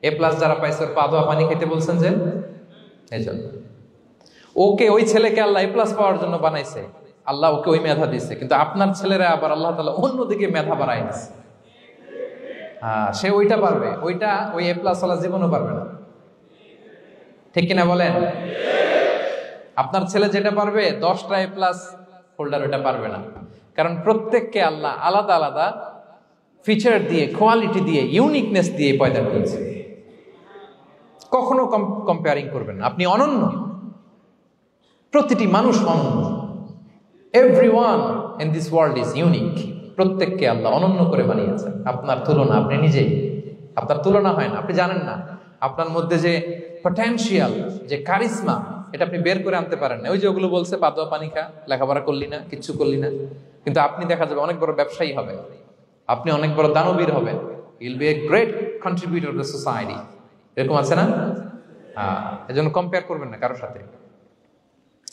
A+ যারা পাইছে ওর পা ধোয়া পানি খেতে বলছেন যে, এই জন্য ওকে, ওই ছেলেকে আল্লাহ A+ পাওয়ার জন্য বানাইছে, আল্লাহ ওকে ওই মেধা দিচ্ছে, কিন্তু আপনার ছেলেরা আবার আল্লাহ তাআলা অন্যদিকে মেধা বাড়াই দিচ্ছে। সে ওইটা পারবে, ওইটা ওই A+ ওয়ালা জীবনও পারবে না, ঠিক কিনা বলেন? আপনার ছেলে যেটা পারবে 10টা A+ হোল্ডার ওটা পারবে না, কারণ প্রত্যেককে আল্লাহ আলাদা আলাদা ফিচার দিয়ে, কোয়ালিটি দিয়ে, ইউনিকনেস দিয়ে পয়দা করেছে। কখনো কম্পেয়ারিং করবেন না। আপনি অনন্য, প্রতিটি মানুষ অনন্য। Everyone in this world is unique. প্রত্যেককে আল্লাহ অনন্য করে বানিয়েছেন। আপনার তুলনা আপনি নিজেই, আপনার তুলনা হয় না। আপনি জানেন না আপনার মধ্যে যে পটেনশিয়াল, যে কারিশমা, এটা আপনি বের করে আনতে পারেন না। ওই যে ওগুলো বলছে পা ধোয়া পানি খা, লেখাপড়া করলি না, কিচ্ছু করলি না, কিন্তু আপনি দেখা যাবে অনেক বড় ব্যবসায়ী হবে, আপনি অনেক বড় দানবীর হবেন। You'll B a great contributor two society. এরকম আছে না? এজন্য কম্পেয়ার করবেন না কারোর সাথে,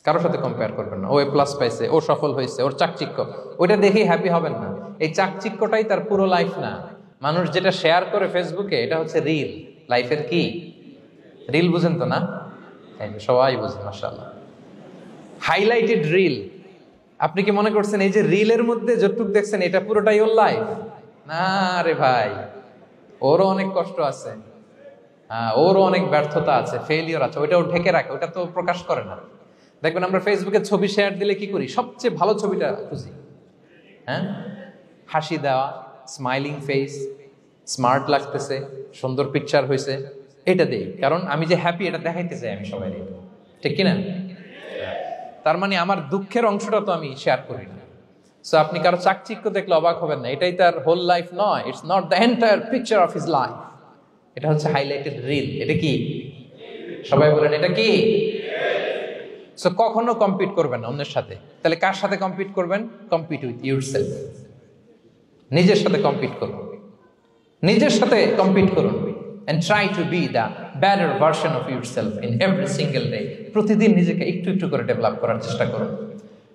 কারোর সাথে কম্পেয়ার করবেন না। ও এ প্লাস পাইছে, ও সফল হয়েছে, ওর চাকচিক্য, ওইটা দেখেই হ্যাপি হবেন না। এই চাকচিক্যটাই তার পুরো লাইফ না। মানুষ যেটা শেয়ার করে ফেসবুকে, এটা হচ্ছে রিল। লাইফের কি রিল? বুঝেন তো না? সবাই বুঝেন, মাশাআল্লাহ। Highlighted reel. আপনি কি মনে করছেন এই যে রিলের মধ্যে যতটুক দেখছেন এটা পুরোটাই ওর লাইফ? না রে ভাই, ওরও অনেক কষ্ট আছে, ওরও অনেক ব্যর্থতা আছে, ফেলিওর আছে, ওইটাও ঢেকে রাখে, ওটা তো প্রকাশ করে না। দেখবেন আমরা ফেসবুকে ছবি শেয়ার দিলে কি করি? সবচেয়ে ভালো ছবিটা খুঁজি, হ্যাঁ, হাসি দেওয়া, স্মাইলিং ফেস, স্মার্ট লাগতেছে, সুন্দর পিকচার হয়েছে, এটা দেই। কারণ আমি যে হ্যাপি এটা দেখাইতে চাই আমি সবাই, ঠিক কিনা? তার মানে আমার দুঃখের অংশটা তো আমি শেয়ার করি না। সো আপনি কারো চাকচিক্য দেখলে অবাক হবেন না, এটাই তার হোল লাইফ নয়। It's not the entire picture of his life. এটা হচ্ছে হাইলাইটেড রিল। এটা কি? সবাই বলেন এটা কি? সো কখনো কম্পিট করবেন না অন্যের সাথে। তাহলে কার সাথে কম্পিট করবেন? Compete with yourself. নিজের সাথে কম্পিট করুন, নিজের সাথে কম্পিট করুন। and try to be the better version of yourself in every single day. প্রতিদিন নিজেকে একটু একটু করে ডেভেলপ করার চেষ্টা করুন।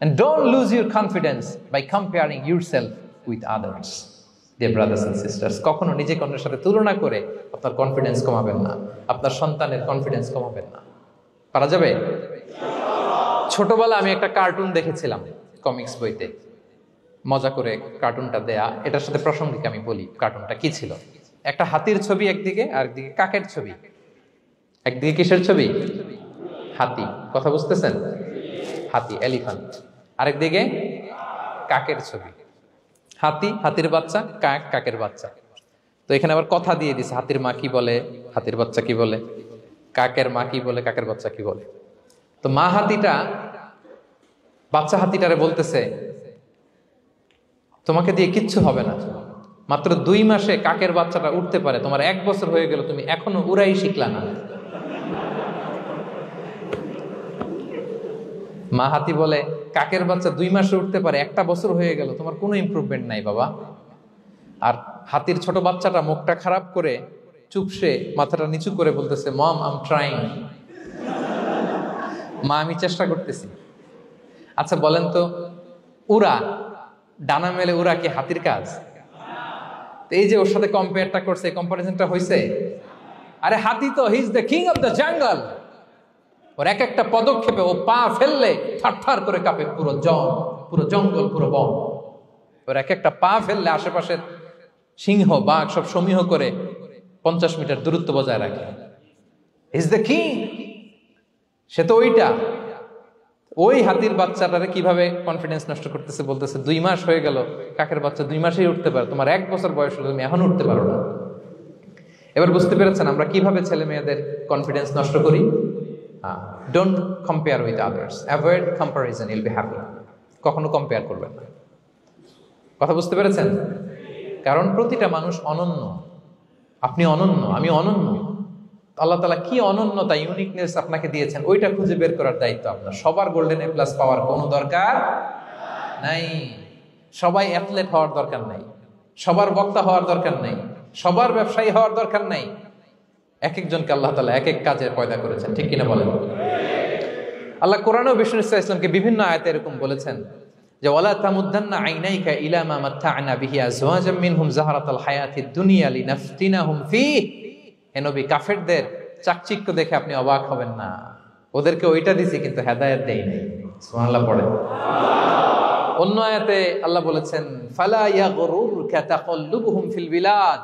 and don't lose your confidence by comparing yourself with others. Dear brothers and sisters, কখনো নিজেকে অন্যের সাথে তুলনা করে আপনার কনফিডেন্স কমাবেন না, আপনার সন্তানের কনফিডেন্স কমাবেন না। পারা যাবে? ছোটবেলা আমি একটা কার্টুন দেখেছিলাম কমিক্স বইতে, মজা করে কার্টুনটা দেয়া। এটার সাথে প্রাসঙ্গিক আমি বলি কার্টুনটা কি ছিল। একটা হাতির ছবি একদিকে, আর একদিকে কাকের ছবি। একদিকে কিসের ছবি? হাতি। কথা বুঝতেছেন? হাতি, এলিফ্যান্ট। আরেকদিকে কাকের ছবি। হাতি, হাতির বাচ্চা, কাক, কাকের বাচ্চা। তো এখানে আবার কথা দিয়ে দিছে, হাতির মা কি বলে, হাতির বাচ্চা কি বলে, কাকের মা কি বলে, কাকের বাচ্চা কি বলে। তো মা হাতিটা বাচ্চা হাতিটারে বলতেছে, তোমাকে দিয়ে কিচ্ছু হবে না, মাত্র 2 মাসে কাকের বাচ্চাটা উঠতে পারে, তোমার 1 বছর হয়ে গেল, তুমি এখনো উড়াই শিখলা না। মা হাতি বলে, কাকের বাচ্চা 2 মাসে উঠতে পারে, 1টা বছর হয়ে গেল, তোমার কোনো ইমপ্রুভমেন্ট নাই বাবা। আর হাতির ছোট বাচ্চাটা মুখটা খারাপ করে চুপসে মাথাটা নিচু করে বলতেছে, মম আই এম ট্রাইং। মা, আমি চেষ্টা করতেছি। আচ্ছা বলেন তো, উড়া, ডানা মেলে উড়া কি হাতির কাজ? এই যে ওর সাথে কম্পেয়ারটা করছে, কম্পারিজনটা হয়েছে। আরে হাতি তো he is the king of the jungle. ওর এক একটা পদক্ষেপে ও পা ফেললে থারথার করে কাঁপে পুরো জঙ্গল, পুরো বন। ওর এক একটা পা ফেললে আশেপাশের সিংহ, বাঘ সব সমীহ করে 50 মিটার দূরত্ব বজায় রাখে। He is the king. সে তো ওইটা। ওই হাতির বাচ্চাটারে কিভাবে কনফিডেন্স নষ্ট করতেছে, বলতেছে 2 মাস হয়ে গেল, কাকের বাচ্চা 2 মাসেই উঠতে পারে, তোমার 1 বছর বয়স হলো, তুমি এখন উঠতে পারো না। এবার বুঝতে পেরেছেন আমরা কিভাবে ছেলে মেয়েদের কনফিডেন্স নষ্ট করি? Don't compare with others, avoid comparison, Yule be happy. কখনো কম্পেয়ার করবেন না। কথা বুঝতে পেরেছেন? কারণ প্রতিটা মানুষ অনন্য। আপনি অনন্য, আমি অনন্য। আল্লাহ তাআলা কি অনন্যতা, ইউনিকনেস আপনাকে দিয়েছেন, ওইটা খুঁজে বের করার দায়িত্ব আপনার। সবার গোল্ডেন এ প্লাস পাওয়ার কোনো দরকার নাই। সবাই অ্যাথলেট হওয়ার দরকার নাই, সবার বক্তা হওয়ার দরকার নাই, সবার ব্যবসায়ী হওয়ার দরকার নাই। এক একজনকে আল্লাহ তাআলা এক এক কাজে পয়দা করেছেন, ঠিক কিনা বলেন? আল্লাহ কোরআনেও বিষ্ণু ইসলামকে বিভিন্ন আয়াতে এরকম বলেছেন যে, ওয়ালা তামুদ্দান্না আইনাইকা ইলা মা মাত্তা'না বিহি আজওয়াজাম মিনহুম যাহরাতাল হায়াতিদ দুনিয়া লিনাফতিনাহুম ফীহ। হে নবী, কাফেরদের চাকচিক্য দেখে আপনি অবাক হবেন না। ওদেরকে ওইটা দিছি কিন্তু হেদায়েত দেই নাই। সুবহানাল্লাহ পড়েন। অন্য আয়াতে আল্লাহ বলেছেন, ফালা ইয়াগরুরকা তাকাল্লুবুহুম ফিল বিলাদ।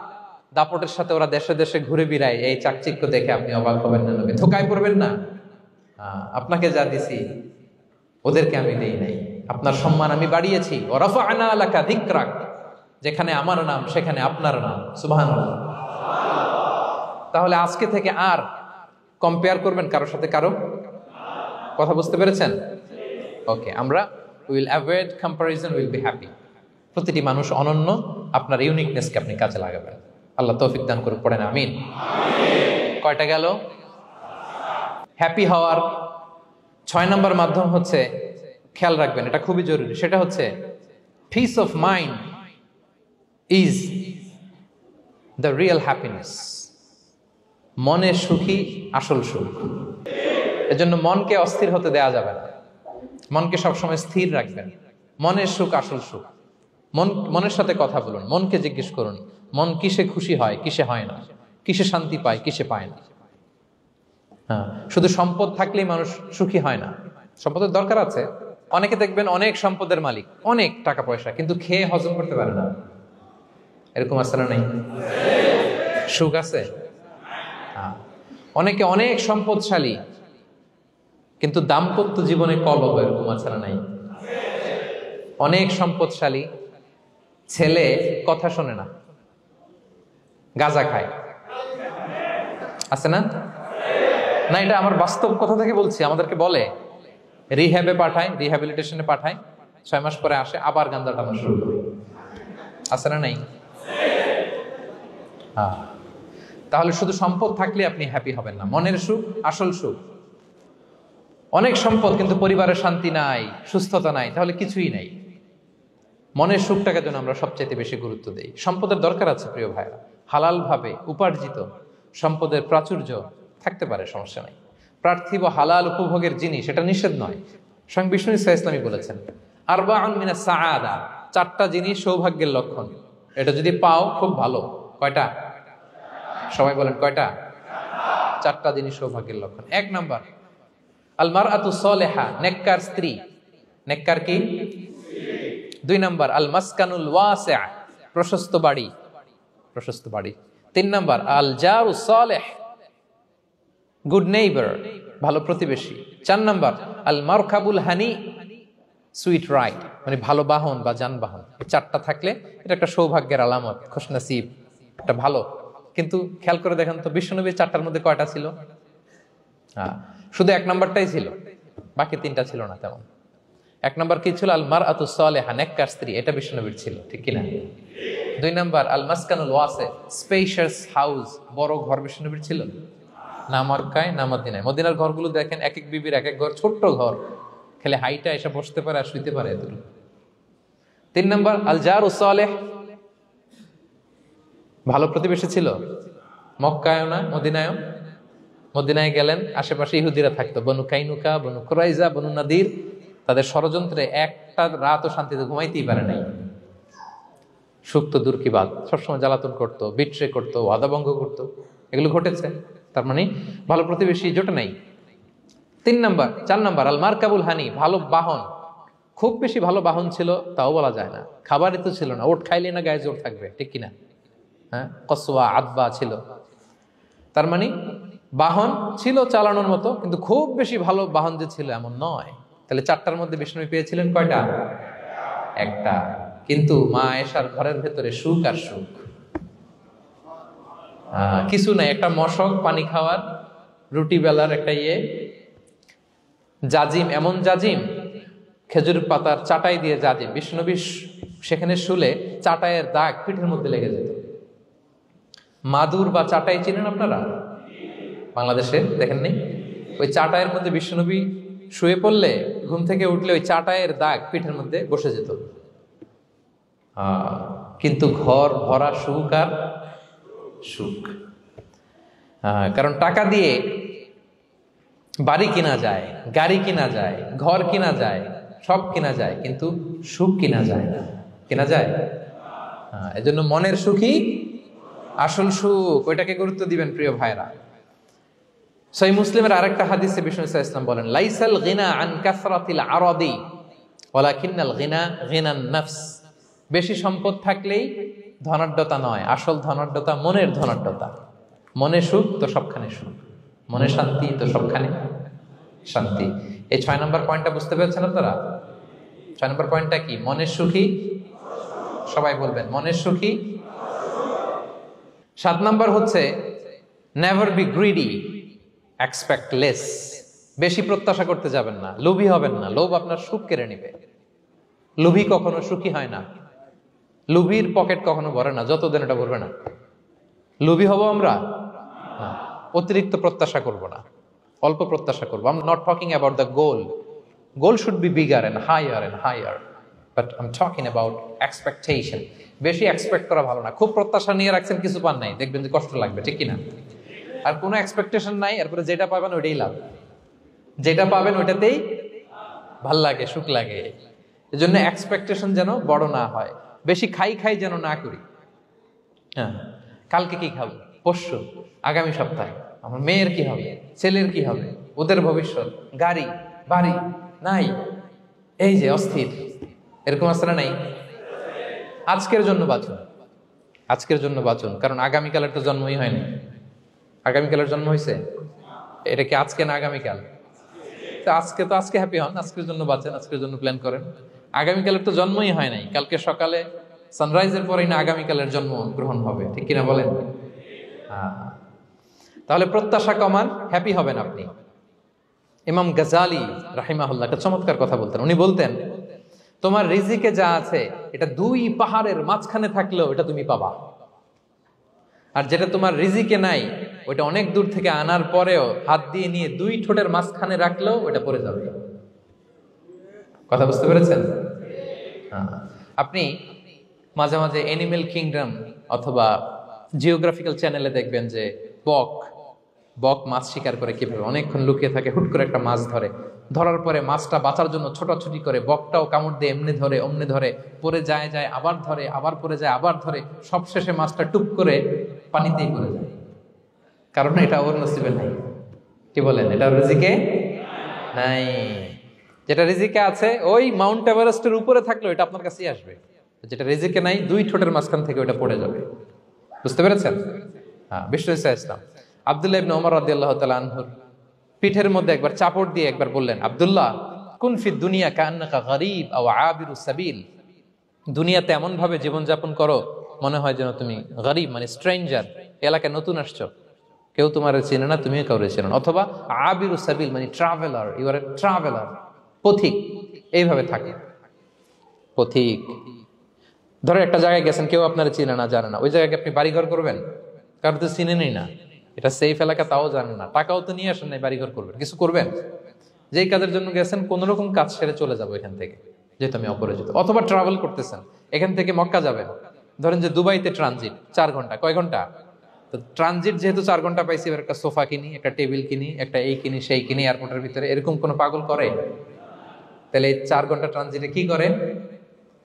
দাপটের সাথে ওরা দেশে দেশে ঘুরে বেড়ায়, এই চাকচিক্য দেখে আপনি অবাক হবেন না নবী, ধোঁকায় পড়বেন না। আপনাকে যা দিছি ওদেরকে আমি দেই নাই। আপনার সম্মান আমি বাড়িয়েছি। ওয়া রাফা'না লাকা যিকরাক। যেখানে আমার নাম সেখানে আপনার নাম। সুবহানাল্লাহ। তাহলে আজকে থেকে আর কম্পেয়ার করবেন কারোর সাথে কারো? কথা বুঝতে পেরেছেন? ওকে, আমরা will avoid comparison, will be happy. প্রতিটি মানুষ অনন্য, আপনার ইউনিকনেসকে আপনি কাজে লাগাবেন। আল্লাহ তৌফিক দান করুক, পড়েন আমিন। কয়টা গেল? হ্যাপি হওয়ার 6 নম্বর মাধ্যম হচ্ছে, খেয়াল রাখবেন এটা খুবই জরুরি, সেটা হচ্ছে piece of mind is the real happiness. মনের সুখী আসল সুখ। এজন্য মনকে অস্থির হতে দেয়া যাবে না, মনকে সবসময় স্থির রাখবেন। মনের সুখ আসল সুখ। মনের সাথে কথা বলুন, মনকে জিজ্ঞেস করুন মন কিসে খুশি হয়, কিসে হয় না, কিসে শান্তি পায়, কিসে পায় না। হ্যাঁ, শুধু সম্পদ থাকলেই মানুষ সুখী হয় না, সম্পদের দরকার আছে। অনেকে দেখবেন অনেক সম্পদের মালিক, অনেক টাকা পয়সা, কিন্তু খেয়ে হজম করতে পারে না। এরকম আছে না? নাই? সুখ আছে? অনেকে অনেক সম্পদশালী, কিন্তু দাম্পত্য জীবনে কলহ, এরকম আছে না? নাই? অনেক সম্পদশালী ছেলে কথা শোনে না, গাঁজা খায়, আছে না? না, এটা আমার বাস্তব কথা থেকে বলছি। আমাদেরকে বলে রিহ্যাবে পাঠায়, রিহ্যাবিলিটেশনে পাঠায়, 6 মাস পরে আসে আবার গাঁজা টানা শুরু করে। আছে না? নাই? তাহলে শুধু সম্পদ থাকলে আপনি হ্যাপি হবেন না। মনের সুখ আসল সুখ। অনেক সম্পদ কিন্তু পরিবারের শান্তি নাই, সুস্থতা নাই, তাহলে কিছুই নাই। মনের সুখটাকে যেন আমরা সবচেয়ে বেশি গুরুত্ব দেই। সম্পদের দরকার আছে প্রিয় ভাইরা, হালাল ভাবে উপার্জিত সম্পদের প্রাচুর্য থাকতে পারে, সমস্যা নাই। পার্থিব হালাল উপভোগের জিনিস, এটা নিষেধ নয়। স্বয়ং বিষ্ণু ইসলামী বলেছেন আরবাউন মিনাস সাআদা, 4টা জিনিস সৌভাগ্যের লক্ষণ। এটা যদি পাও খুব ভালো। কয়টা? সবাই বলেন কয়টা? 4টা জিনিস সৌভাগ্যের লক্ষণ। 1 নাম্বার আল মারআতু সালিহা, নেককার স্ত্রী। নেককার কি? 2 নাম্বার আল মাসকানুল ওয়াসি', প্রশস্ত বাড়ি, প্রশস্ত বাড়ি। 3 নাম্বার আল জারু সালিহ, গুড নেইবার, ভালো প্রতিবেশী। 4 নাম্বার আল মারকাবুল হানি, সুইট রাইড, মানে ভালো বাহন বা যানবাহন। এই 4টা থাকলে এটা একটা সৌভাগ্যের আলামত, খুশনসিব, একটা ভালো। কিন্তু খেয়াল করে দেখেন তো, বিশ্বনবীর 4টার মধ্যে কয়টা ছিল? শুধু 1 নাম্বারটাই ছিল, বাকি 3টা ছিল না তেমন। 1 নাম্বার কি ছিল? আল মারআতু সালিহা, নেককার স্ত্রী, এটা বিশ্বনবীর ছিল, ঠিক কিনা? 2 নাম্বার আল মাসকানুল ওয়াসি', স্পেশিয়াস হাউস, বড় ঘর, বিশ্বনবীর ছিল না মক্কায় না মদিনায়। মদিনার ঘরগুলো দেখেন, এক এক বিবির এক এক ঘর, ছোট্ট ঘর, খেলে হাইটা এসে বসতে পারে আর শুইতে পারে এতটুকু। 3 নাম্বার আল জারু সালিহ, ভালো প্রতিবেশী ছিল। মক্কায়ও না মদিনায়ও। মদিনায় গেলেন, আশেপাশে ইহুদিরা থাকতো, বনু কাইনুকা, বনু কুরাইজা, বনু নাদির। তাদের ষড়যন্ত্রে একটা রাতও শান্তিতে ঘুমাইতেই পারে নাই। সুখ তো দূর কি বাদ, সবসময় জ্বালাতন করতো, বিট্রে করতো, ওয়াদাভঙ্গ করতো, এগুলো ঘটেছে। তার মানে ভালো প্রতিবেশী জোটে নাই। 4 নাম্বার আল মারকাবুল হানি, ভালো বাহন। খুব বেশি ভালো বাহন ছিল তাও বলা যায় না, খাবারই তো ছিল না, ওট খাইলে না গায়ে জোর থাকবে, ঠিক কিনা? হ্যাঁ, কসওয়া আদবা ছিল। তার মানে বাহন ছিল চালানোর মতো, কিন্তু খুব বেশি ভালো বাহন যে ছিল এমন নয়। তাহলে 4টার মধ্যে বিষ্ণু পেয়েছিলেন কয়টা? 1টা। কিন্তু মা আয়েশার ঘরের ভেতরে সুখ আর সুখ, কিছু নাই। একটা মশক, পানি খাওয়ার, রুটি বেলার একটা জাজিম, এমন জাজিম, খেজুর পাতার চাটাই দিয়ে জাজিম। বিষ্ণুনবী সেখানে শুলে চাটাইয়ের দাগ পিঠের মধ্যে লেগে যেত। মাদুর বা চাটাই চিনেন আপনারা? বাংলাদেশে দেখেননি? ওই চাটাইয়ের মধ্যে বিষ্ণুনবী শুয়ে পড়লে, ঘুম থেকে উঠলে ওই চাটাইয়ের দাগ পিঠের মধ্যে বসে যেত। কিন্তু ঘর ভরা সুখ আর সুখ। কারণ টাকা দিয়ে বাড়ি কিনা যায়, গাড়ি কিনা যায়, ঘর কিনা যায়, সব কিনা যায়, কিন্তু সুখ কিনা যায় না। কিনা যায়? এজন্য মনের সুখই আসল সুখ, ওইটাকে গুরুত্ব দিবেন প্রিয় ভাইরা। সহিহ মুসলিমের আরেকটা হাদিসে বিষ্ণু ইসলাম বলেন লাইসাল গিনা আন কাসরাতিল আরাদি ওয়ালাকিন্নাল গিনা গিনান নাফস। বেশি সম্পদ থাকলেই ধনাঢ্যতা নয়, আসল ধনাঢ্যতা মনের ধনাঢ্যতা। মনে সুখ তো সবখানে সুখ, মনে শান্তি তো সবখানে শান্তি। এই 6 নম্বর পয়েন্টটা বুঝতে পেরেছেন আপনারা? 6 নম্বর পয়েন্টটা কি? মনের সুখী, সবাই বলবেন মনের সুখী। 7 নম্বর হচ্ছে never be greedy expect less, বেশি প্রত্যাশা করতে যাবেন না, লোভী হবেন না। লোভ আপনার সুখ কেড়ে নিবে। লোভী কখনো সুখী হয় না, লোভীর পকেট কখনো ভরে না যতদিন এটা ভরবে না। লোভী হব আমরা না, অতিরিক্ত প্রত্যাশা করব না, অল্প প্রত্যাশা করবো। I am not talking about the goal, goal should be bigger and higher, but I am talking about expectation. বেশি এক্সপেক্ট করা ভালো না। খুব প্রত্যাশা নিয়ে রাখছেন, কিছু পান নাই, দেখবেন যে কষ্ট লাগবে, ঠিক কিনা? আর কোনো এক্সপেকটেশন নাই, এরপরে যেটা পাবেন ওইটাই লাভ, যেটা পাবেন ওইটাতেই ভাল লাগে, সুখ লাগে। এজন্য এক্সপেকটেশন যেন বড় না হয়, বেশি খাই যেন না করি। হ্যাঁ, কালকে কি খাবো, পরশু, আগামী সপ্তাহে আমার মেয়ের কি হবে, ছেলের কি হবে, ওদের ভবিষ্যৎ, গাড়ি বাড়ি নাই, এই যে অস্থির, এরকম আসলে নাই। আজকের জন্য বাঁচুন, আজকের জন্য বাঁচুন, কারণ আগামীকালের তো জন্মই হয়নি। আগামীকালের জন্ম হয়েছে, এটা কি আজকে না আগামীকাল? আজকে হ্যাপি হন, আজকের জন্য বাঁচেন, আজকের জন্য প্ল্যান করেন। আগামীকালের তো জন্মই হয় নাই, কালকে সকালে সানরাইজের পরেই না আগামীকালের জন্ম গ্রহণ হবে, ঠিক কিনা বলেন? তাহলে প্রত্যাশা কমান, হ্যাপি হবেন আপনি। ইমাম গাজালি রাহিমাহুল্লাহ একটা চমৎকার কথা বলতেন। উনি বলতেন, তোমার রিজিকে যা আছে এটা 2 পাহাড়ের মাঝখানে থাকলেও এটা তুমি পাবা, আর যেটা তোমার রিজিকে নাই ওইটা অনেক দূর থেকে আনার পরেও হাত দিয়ে নিয়ে 2 ঠোঁটের মাঝখানে রাখলেও ওইটা পড়ে যাবে। কথা বুঝতে পেরেছেন? আপনি মাঝে মাঝে অ্যানিমেল কিংডম অথবা জিওগ্রাফিক্যাল চ্যানেলে দেখবেন যে বক মাছ শিকার করে কিভাবে অনেকক্ষণ লুকিয়ে থাকে, হুট করে একটা মাছ ধরে, ধরার পরে মাছটা বাঁচার জন্য ছোটাছুটি করে, বকটাও কামড় দিয়ে এমনি ধরে অমনি ধরে, পরে যায় আবার ধরে, আবার পরে যায় আবার ধরে, সবশেষে মাছটা টুপ করে পানিতেই পড়ে যায়, কারণ এটা ওর নসিবে নাই। কি বলেন? এটা রিজিকে নাই। যেটা রিজিকে আছে ওই মাউন্ট এভারেস্টের উপরে থাকলে এটা আপনার কাছেই আসবে, যেটা রিজিকে নাই 2 ঠোঁটের মাঝখান থেকে ওটা পড়ে যাবে। বুঝতে পেরেছেন? হ্যাঁ, বিশ্ব ইসলাম আব্দুল্লাহ ইবনে ওমর রাদিয়াল্লাহু তাআলা আনহুর পিঠের মধ্যে একবার চাপড় দিয়ে একবার বললেন, আব্দুল্লাহ, কুন ফি দুনিয়া কান্নাকা গরীব আও আবিরুস সাবিল। দুনিয়াতে এমন ভাবে জীবনযাপন করো মনে হয় যেন তুমি গরীব, মানে স্ট্রেঞ্জার, এলাকায় নতুন আসছো, কেউ তোমার চেনে না, তুমিও কাউরে চেনো না। অথবা আবিরুস সাবিল মানে traveller, you are a traveller, পথিক। এইভাবে থাকে পথিক। ধরো একটা জায়গায় গেছেন, কেউ আপনার চিনে না, জানে না, ওই জায়গায় আপনি বাড়িঘর করবেন? কারণ তো চিনেনই না, এটা সেফ এলাকা তাও জানেন না, টাকাও তো নিয়ে আসেন নাই, বাড়িঘর করবেন, কিছু করবেন? যেই কাজের জন্য গেছেন কোন রকম কাজ সেরে চলে যাবো এখান থেকে, যেহেতু আমি অপরিচিত। অথবা ট্রাভেল করতেছেন, এখান থেকে মক্কা যাবেন, ধরেন যে দুবাইতে ট্রানজিট 4 ঘন্টা, কয় ঘন্টা? তো ট্রানজিট যেহেতু 4 ঘন্টা পাইছি, এবার একটা সোফা কিনি, একটা টেবিল কিনি, একটা এই কিনি সেই কিনি এয়ারপোর্টের ভিতরে, এরকম কোনো পাগল করে? তাহলে এই 4 ঘন্টা ট্রানজিটে কি করে?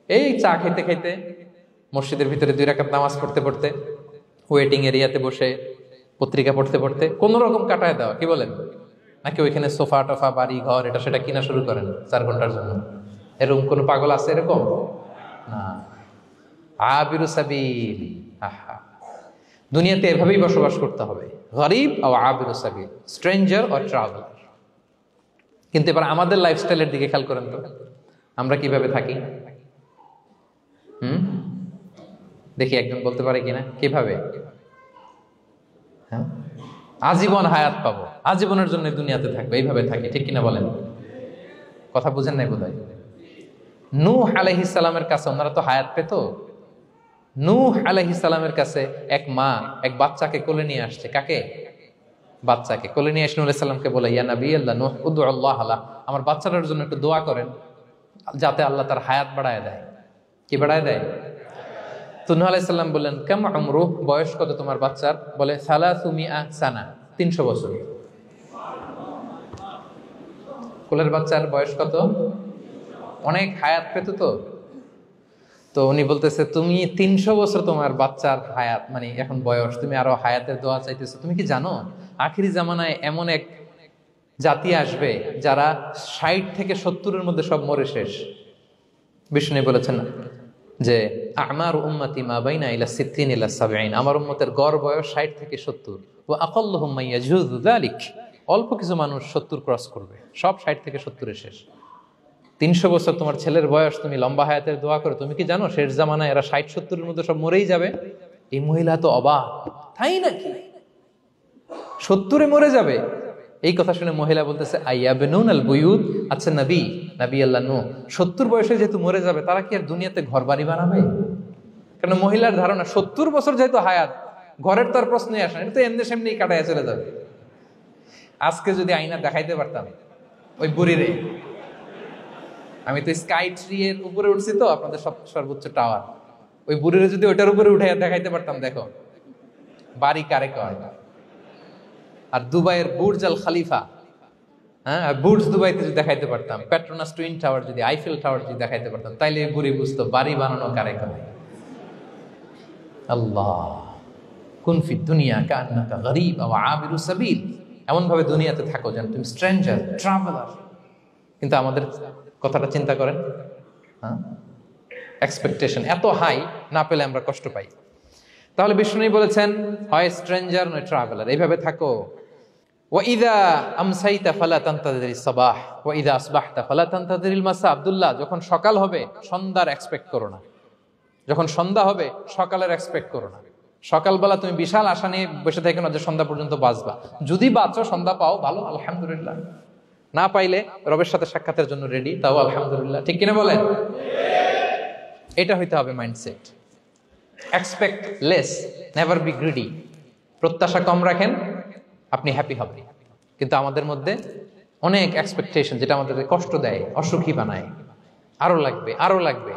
এই চা খেতে খেতে, মসজিদের ভিতরে 2 রাকাত নামাজ পড়তে পড়তে, ওয়েটিং এরিয়াতে বসে পত্রিকা পড়তে পড়তে কোন রকম কাটায় দেওয়া। কি বলেন? নাকি ওইখানে সোফা টোফা বাড়ি ঘর এটা সেটা কিনা শুরু করেন 4 ঘন্টার জন্য? এরকম কোন পাগল আছে এরকম? না। আবিরু সাবিল, আহা, দুনিয়াতে এভাবেই বসবাস করতে হবে, গরিব ও আবিরু সাবিল, স্ট্রেঞ্জার অর ট্রাভেলার। কিন্তু এবার আমাদের লাইফস্টাইলের দিকে খেয়াল করেন তো, আমরা কিভাবে থাকি? দেখি একজন বলতে পারে কিনা কিভাবে? হ্যাঁ, আজীবন হায়াত পাবো, আজীবনের জন্য দুনিয়াতে থাকবে, এইভাবে থাকি, ঠিক কিনা বলেন? কথা বুঝেন নাই বোধহয়। নূহ আলাইহিস সালামের কাছে ওনারা তো হায়াত পেত। নূহ আলাইহিস সালামের কাছে এক মা এক বাচ্চাকে কোলে নিয়ে আসছে। কাকে? বাচ্চাকে কোলে নিয়ে এসে নূহ আলাইহিস সালামকে বলে, ইয়া নবী আল্লাহ নূহ, উদু আল্লাহ আলা, আমার বাচ্চাটার জন্য একটু দোয়া করেন যাতে আল্লাহ তার হায়াত বাড়ায় দেয়। কি বাড়ায় দেয়? তো নূহ আলাইহিস সালাম বললেন, কাম উমরুহ, বয়স কত তোমার বাচ্চার? বলে 300 সানা, 300 বছর। কোলের বাচ্চার বয়স কত? অনেক হায়াত পেত তো। তো উনি বলতেছে, তুমি 300 বছর তোমার বাচ্চার হায়াত, মানে এখন বয়স, তুমি আরো হায়াতের দোয়া চাইতেছো। তুমি কি জানো আখিরি জামানায় এমন এক জাতি আসবে যারা 60 থেকে 70-এর মধ্যে সব মরে শেষ। বিষ্ণু বলেছেন যে আমার উম্মতি মা বাইনা ইলা 60 ইলা 70, আমার উম্মতের গড় বয়স 60 থেকে 70। ওয়া আকাল্লুহুম মাইয়াজুযু যালিক, অল্প কিছু মানুষ 70 ক্রস করবে, সব 60 থেকে 70-এ শেষ। 300 বছর তোমার ছেলের বয়স, তুমি লম্বা হায়াতের দোয়া করো, তুমি কি জানো শেষ জামানায় এরা 60-70-এর মধ্যে সব মরেই যাবে? এই মহিলা তো অবাক, তাই নাকি 70-এ মরে যাবে? এই কথা শুনে মহিলা বলতেছে আইয়াবনুন আল বুয়ুত, আচ্ছা নবী আল্লাহ নূহ 70 বয়সে যেহেতু মরে যাবে, তারা কি আর দুনিয়াতে ঘর বাড়ি বানাবে? কারণ মহিলার ধারণা 70 বছর যেহেতু হায়াত, ঘরের তো আর প্রশ্নই আসে না, এটা তো এমনি সেমনি কাটায় চলে যাবে। আজকে যদি আয়না দেখাইতে পারতাম ওই বুড়িরে, আমি তো স্কাই ট্রি এর উপরে উঠছি, তো আপনাদের সর্বোচ্চ টাওয়ার, ওই বুড়িরে যদি ওইটার উপরে উঠে দেখাইতে পারতাম, দেখো বাড়ি কারে কয়। আর দুবাইয়ের বুর্জ আল খালিফা, হ্যাঁ, বুর্জ দুবাইতে যদি দেখাইতে পারতাম, পেট্রোনাস টুইন টাওয়ার যদি, আইফেল টাওয়ার যদি দেখাইতে পারতাম, তাইলে বুড়ি বুঝতো বাড়ি বানানো কারে কয়। আল্লাহ কুন ফি দুনিয়া কান্নাকা গরীব আও আবিরু সাবিল, এমন ভাবে দুনিয়াতে থাকো যেন তুমি স্ট্রেঞ্জার, ট্রাভেলার। কিন্তু আমাদের কথাটা চিন্তা করেন, হ্যাঁ, এক্সপেকটেশন এত হাই, না পেলে আমরা কষ্ট পাই। তাহলে বিষ্ণু বলেছেন হয় স্ট্রেঞ্জার নয় ট্রাভেলার, এইভাবে থাকো। ওয়াইদা আমসাইতা ফালা তানতাযিরিস সাবাহ ওয়াইদা আসবাহতা ফালা তানতাযিরিল মাসা। আব্দুল্লাহ, যখন সকাল হবে সন্ধ্যার এক্সপেক্ট করো না, যখন সন্ধ্যা হবে সকালের এক্সপেক্ট করো না। সকালবেলা তুমি বিশাল আশা নিয়ে বসে থাকো না যে সন্ধ্যা পর্যন্ত বাঁচবা। যদি বাঁচো, সন্ধ্যা পাও, ভালো, আলহামদুলিল্লাহ। না পাইলে রবের সাথে সাক্ষাতের জন্য রেডি, তাও আলহামদুলিল্লাহ। ঠিক কিনা বলেন? এটা হইতে হবে mindset. Expect less, never be greedy. প্রত্যাশা কম রাখেন, আপনি হ্যাপি হবেন। কিন্তু আমাদের মধ্যে অনেক এক্সপেকটেশন, যেটা আমাদেরকে কষ্ট দেয়, অসুখী বানায়। আরো লাগবে, আরো লাগবে।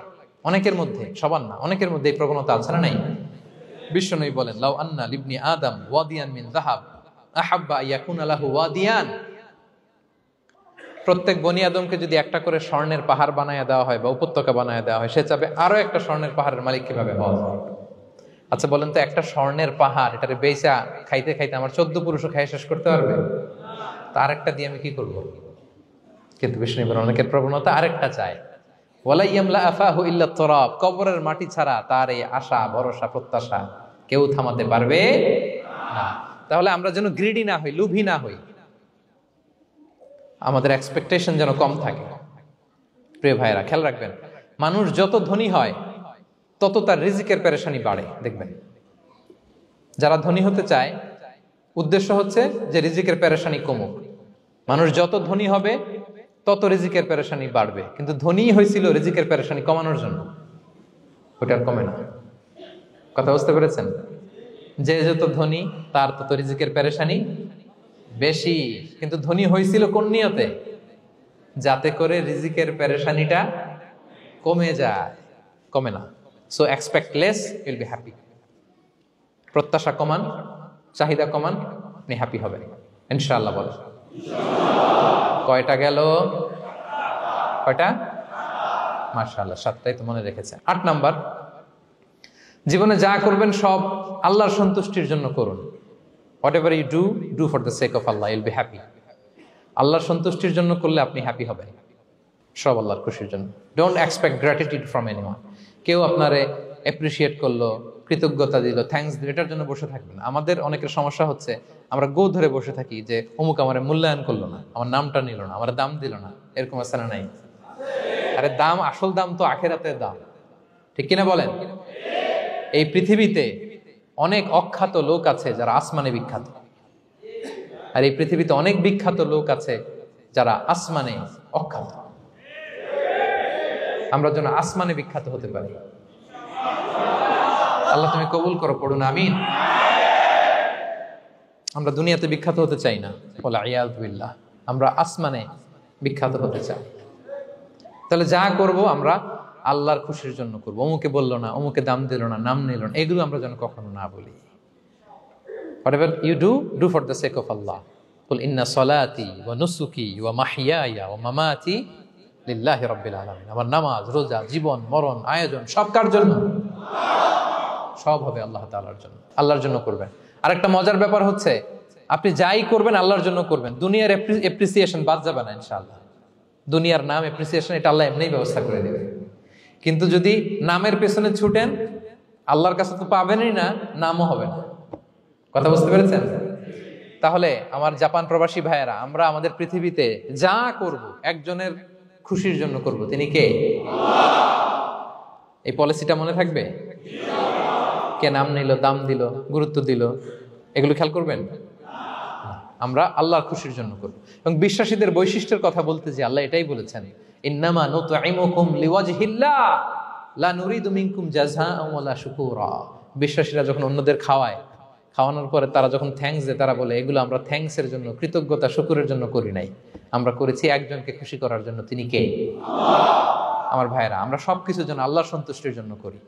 অনেকের মধ্যে, সবার না, অনেকের মধ্যে এই প্রবণতা আছে না নাই? বিশ্বনবী বলেন লাউ আন্না লিবনি আদম ওয়াদিয়ান মিন যাহাব আহাব্বা ইয়াকুনা লাহু ওয়াদিয়ান। প্রত্যেক বনি আদমকে যদি একটা করে স্বর্ণের পাহাড় বানায় দেওয়া হয় বা উপত্যকা বানায় দেওয়া হয়, সে চাবে আরো একটা স্বর্ণের পাহাড়ের মালিক কিভাবে হওয়া যায়। আচ্ছা বলেন তো, একটা স্বর্ণের পাহাড়, এটারে বেচা খাইতে খাইতে আমার 14 পুরুষও খাই শেষ করতে পারবে? তার একটা দিয়ে আমি কি করব? কিন্তু বিষ্ণু বলেন অনেকের প্রবণতা আরেকটা চায়। ওয়ালা ইয়ামলা আফাহু ইল্লা তুরাব, কবরের মাটি ছাড়া তার এই আশা, ভরসা, প্রত্যাশা কেউ থামাতে পারবে না। তাহলে আমরা যেন গ্রিডি না হই, লোভী না হই, আমাদের এক্সপেকটেশন যেন কম থাকে। প্রিয় ভাইরা, খেয়াল রাখবেন, মানুষ যত ধনী হয় তত তার রিজিকের পেরেশানি বাড়ে। দেখবেন, যারা ধনী হতে চায় উদ্দেশ্য হচ্ছে যে রিজিকের পেরেশানি কমুক। মানুষ যত ধনী হবে তত রিজিকের পেরেশানি বাড়বে। কিন্তু ধনী হয়েছিল রিজিকের পেরেশানি কমানোর জন্য, ওটা আর কমে না। কথা বুঝতে পেরেছেন? যে যত ধনী তার তত রিজিকের পেরেশানি বেশি। কিন্তু ধনী হয়েছিল কোন নিয়তে? যাতে করে রিজিকের পেরেশানিটা কমে যায়, কমে না। So expect less, Yule be happy. প্রত্যাশা কমান, চাহিদা কমান, আপনি হ্যাপি হবেন ইনশাআল্লাহ। বলেন কয়টা গেল? কয়টা? মাশাআল্লাহ, 7টাই তো মনে রেখেছে। 8 নাম্বার, জীবনে যা করবেন সব আল্লাহর সন্তুষ্টির জন্য করুন। Whatever you do for the sake of Allah, you'll be happy. আল্লাহর সন্তুষ্টির জন্য করলে আপনি হ্যাপি হবেন, সব আল্লাহর খুশির জন্য। Don't expect gratitude from anyone. কেউ আপনারে অ্যাপ্রিশিয়েট করলো, কৃতজ্ঞতা দিল, থ্যাঙ্কস দিল, এটার জন্য বসে থাকবেন। আমাদের অনেকের সমস্যা হচ্ছে আমরা গো ধরে বসে থাকি যে অমুক আমারে মূল্যায়ন করলো না, আমার নামটা নিল না, আমার দাম দিল না। এরকম আছে না নাই? আরে দাম, আসল দাম তো আখিরাতের দাম। ঠিক কিনা বলেন? এই পৃথিবীতে অনেক অখ্যাত লোক আছে যারা আসমানে বিখ্যাত, আর এই পৃথিবীতে অনেক বিখ্যাত লোক আছে যারা আসমানে অখ্যাত। আমরা যেন আসমানে বিখ্যাত হতে পারি। আল্লাহ তুমি কবুল করো, পড়ুন আমিন। আমরা দুনিয়াতে বিখ্যাত হতে চাই না, ওয়াল ইয়াযু বিল্লাহ, আমরা আসমানে বিখ্যাত হতে চাই। তাহলে যা করব আমরা আল্লাহর খুশির জন্য করব। অমুকে বললো না, অমুকে দাম দিল না, নাম নিল না, এগুলো আমরা যেন কখনো না বলি। Whatever you do for the sake of Allah. Qul inna salati wa nusuki wa mahyaya wa mamati lillahi rabbil alamin. আমার নামাজ, রোজা, জীবন, মরণ, আয়োজন সব কার জন্য? সব হবে আল্লাহ তাআলার জন্য, আল্লাহর জন্য করবেন। আরেকটা মজার ব্যাপার হচ্ছে, আপনি যাই করবেন আল্লাহর জন্য করবেন। দুনিয়ার অ্যাপ্রিসিয়েশন বাদ যাবে না ইনশাআল্লাহ। দুনিয়ার নাম, অ্যাপ্রিসিয়েশন, এটা আল্লাহ এমনিই ব্যবস্থা করে দেবে। কিন্তু যদি নামের পেছনে ছুটেন, আল্লাহর কাছে তো পাবেনই না, নামও হবে না। কথা বুঝতে পেরেছেন? তাহলে আমার জাপান প্রবাসী ভাইয়েরা, আমরা আমাদের পৃথিবীতে যা করব একজনের খুশির জন্য করব। তিনি কে? এই পলিসিটা মনে থাকবে? কে নাম নিল, দাম দিল, গুরুত্ব দিল, এগুলো খেয়াল করবেন। আমরা আল্লাহর খুশির জন্য করব। এবং বিশ্বাসীদের বৈশিষ্ট্যের কথা বলতে যে আল্লাহ এটাই বলেছেন, ইন্নামা নুতঈমুকুম লিওয়াজহিল্লাহ লা নুরিদু মিনকুম জাযাআন ওয়ালা শুকুরা। বিশ্বাসীরা যখন অন্যদের খাওয়ানোর পরে তারা যখন থ্যাঙ্কস দেয়, তারা বলে এগুলো আমরা থ্যাঙ্কসের জন্য, কৃতজ্ঞতা শুকরের জন্য করি নাই, আমরা করেছি একজনকে খুশি করার জন্য। তিনি কে? আমার ভাইয়েরা, আমরা সবকিছুর জন্য আল্লাহর সন্তুষ্টির জন্য করি।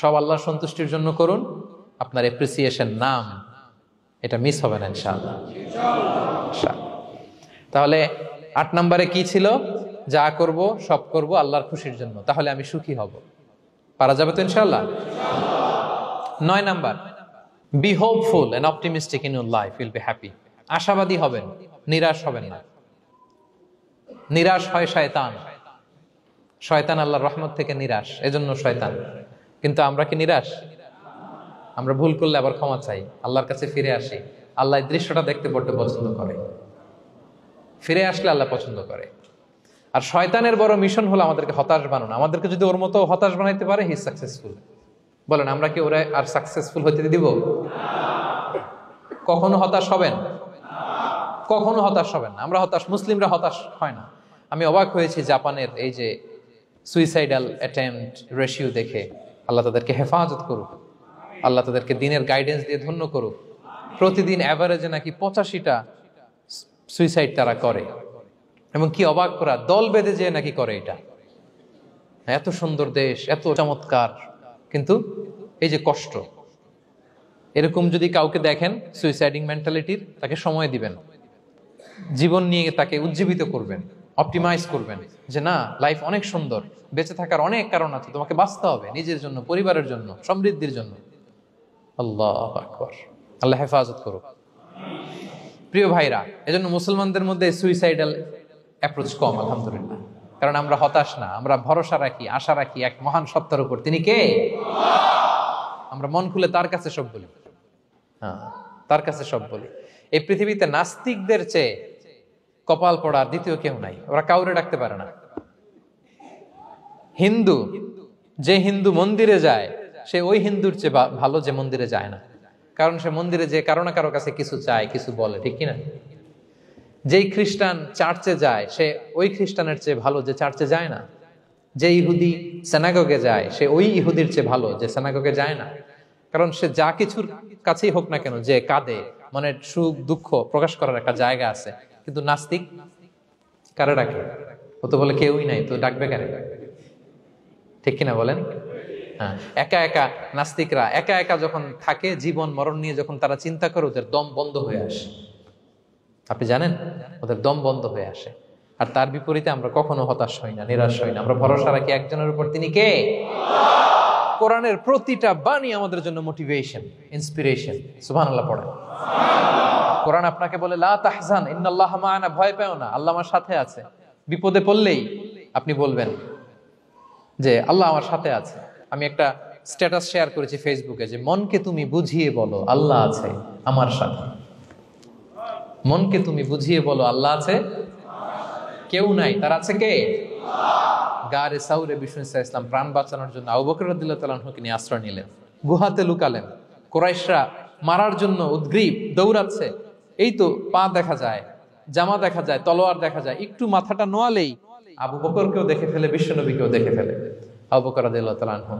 সব আল্লাহর সন্তুষ্টির জন্য করুন, আপনার এপ্রিসিয়েশন নাম এটা মিস হবে না ইনশাআল্লাহ। তাহলে 8 নম্বরে কি ছিল? যা করব সব করব আল্লাহর খুশির জন্য, তাহলে আমি সুখী হব। পারা যাবে তো ইনশাআল্লাহ? 9 number, be hopeful and optimistic in your life, will be happy. আশাবাদী হবেন, নিরাশ হবেন না। নিরাশ হয় শয়তান। শয়তান আল্লাহর রহমত থেকে নিরাশ, এজন্য শয়তান। কিন্তু আমরা কি নিরাশ? আমরা ভুল করলে আবার ক্ষমা চাই, আল্লাহর কাছে ফিরে আসি। আল্লাহ এই দৃশ্যটা দেখতে বড্ড পছন্দ করে, ফিরে আসলে আল্লাহ পছন্দ করে। আর শয়তানের বড় মিশন হলো আমাদেরকে হতাশ বানানো। আমাদেরকে যদি ওর মতো হতাশ বানাইতে পারে, হি ইজ সাকসেসফুল। বলেন, আমরা কি ওরা আর সাকসেসফুল হতে দিব? কখনো হতাশ হবেন? কখনো হতাশ হবেন না। আমরা হতাশ, মুসলিমরা হতাশ হয় না। আমি অবাক হয়েছি জাপানের এই যে সুইসাইডাল অ্যাটেম্পট রেশিও দেখে। আল্লাহ তাদেরকে হেফাজত করুক, আল্লাহ তাদেরকে দিনের গাইডেন্স দিয়ে ধন্য করুক। প্রতিদিন অ্যাভারেজে নাকি 85টা সুইসাইড তারা করে, এবং কি অবাক করা, দল বেঁধে যেয়ে নাকি করে এটা। এত সুন্দর দেশ, এত চমৎকার, কিন্তু এই যে কষ্ট। এরকম যদি কাউকে দেখেন সুইসাইডিং মেন্টালিটির, তাকে সময় দিবেন, জীবন নিয়ে তাকে উজ্জীবিত করবেন, অপটিমাইজ করবেন যে না, লাইফ অনেক সুন্দর, বেঁচে থাকার অনেক কারণ আছে, তোমাকে বাঁচতে হবে নিজের জন্য, পরিবারের জন্য, সমৃদ্ধির জন্য। আল্লাহু আকবার। আল্লাহ হেফাজত করুক। প্রিয় ভাইরা, এজন্য মুসলমানদের মধ্যে সুইসাইডাল অ্যাপ্রোচ কম, আলহামদুলিল্লাহ। কারণ আমরা হতাশ না, আমরা ভরসা রাখি, আশা রাখি এক মহান সত্তার উপর। তিনি কে? আমরা মন খুলে তার কাছে সব বলি। হ্যাঁ, তার কাছে সব বলি। এই পৃথিবীতে নাস্তিকদের চেয়ে কপাল পড়ার দ্বিতীয় কেউ নাই। ওরা কাউরে ডাকতে পারে না। হিন্দু, যে হিন্দু মন্দিরে যায়, সে ওই হিন্দুর চেয়ে ভালো যে মন্দিরে যায় না। কারণ সে মন্দিরে যে কারো না কারো কাছে কিছু চায়, কিছু বলে, ঠিক কিনা? যেই খ্রিস্টান চার্চে যায়, সে ওই খ্রিস্টানের চেয়ে ভালো যে চার্চে যায় না। যে ইহুদি সিনাগগে যায়, সে ওই ইহুদির চেয়ে ভালো যে সিনাগগে যায় না। কারণ সে যা কিছুর কাছেই হোক না কেন, যে কাঁদে, মনের সুখ দুঃখ প্রকাশ করার একটা জায়গা আছে। কিন্তু নাস্তিক কারে ডাকে? ও তো বলে কেউই নাই, তো ডাকবে কারে? ঠিক কিনা বলেন? হ্যাঁ, একা একা নাস্তিকরা একা একা যখন থাকে, জীবন মরণ নিয়ে যখন তারা চিন্তা করে, ওদের দম বন্ধ হয়ে আসে। আপনি জানেন, ওদের দম বন্ধ হয়ে আসে। আর তার বিপরীতে আমরা কখনো হতাশ হই না, নিরাশ হই না। আমরা ভরসা রাখি একজনের উপর, তিনি কে? কোরআনের প্রতিটা বাণী আমাদের জন্য মোটিভেশন, ইন্সপিরেশন। সুবহানাল্লাহ পড়েন। কোরআন আপনাকে বলে লা তাহজান ইন্নাল্লাহা মা'ানা, ভয় পেও না, আল্লাহ আমার সাথে আছে। বিপদে পড়লেই আপনি বলবেন যে আল্লাহ আমার সাথে আছে। আমি একটা স্ট্যাটাস শেয়ার করেছি ফেসবুকে যে মনকে তুমি বুঝিয়ে বলো আল্লাহ আছে আমার সাথে। মনকে তুমি বুঝিয়ে বলো আল্লাহ আছে, কেউ নাই, তার আছে কে? গারে সাউরে বিষ্ণু ইসলাম প্রাণ বাঁচানোর জন্য আবু বকর রাদিয়াল্লাহু তাআলা আনহুকে নিয়ে আশ্রয় নিলেন, গুহাতে লুকালেন। কুরাইশরা মারার জন্য উদ্গ্রীব, দৌড়াচ্ছে। এই তো পা দেখা যায়, জামা দেখা যায়, তলোয়ার দেখা যায়। একটু মাথাটা নোয়ালেই আবু বকরকেও দেখে ফেলে, বিশ্বনবীকেও দেখে ফেলে। আবু বকর রাদিয়াল্লাহু তাআলা আনহু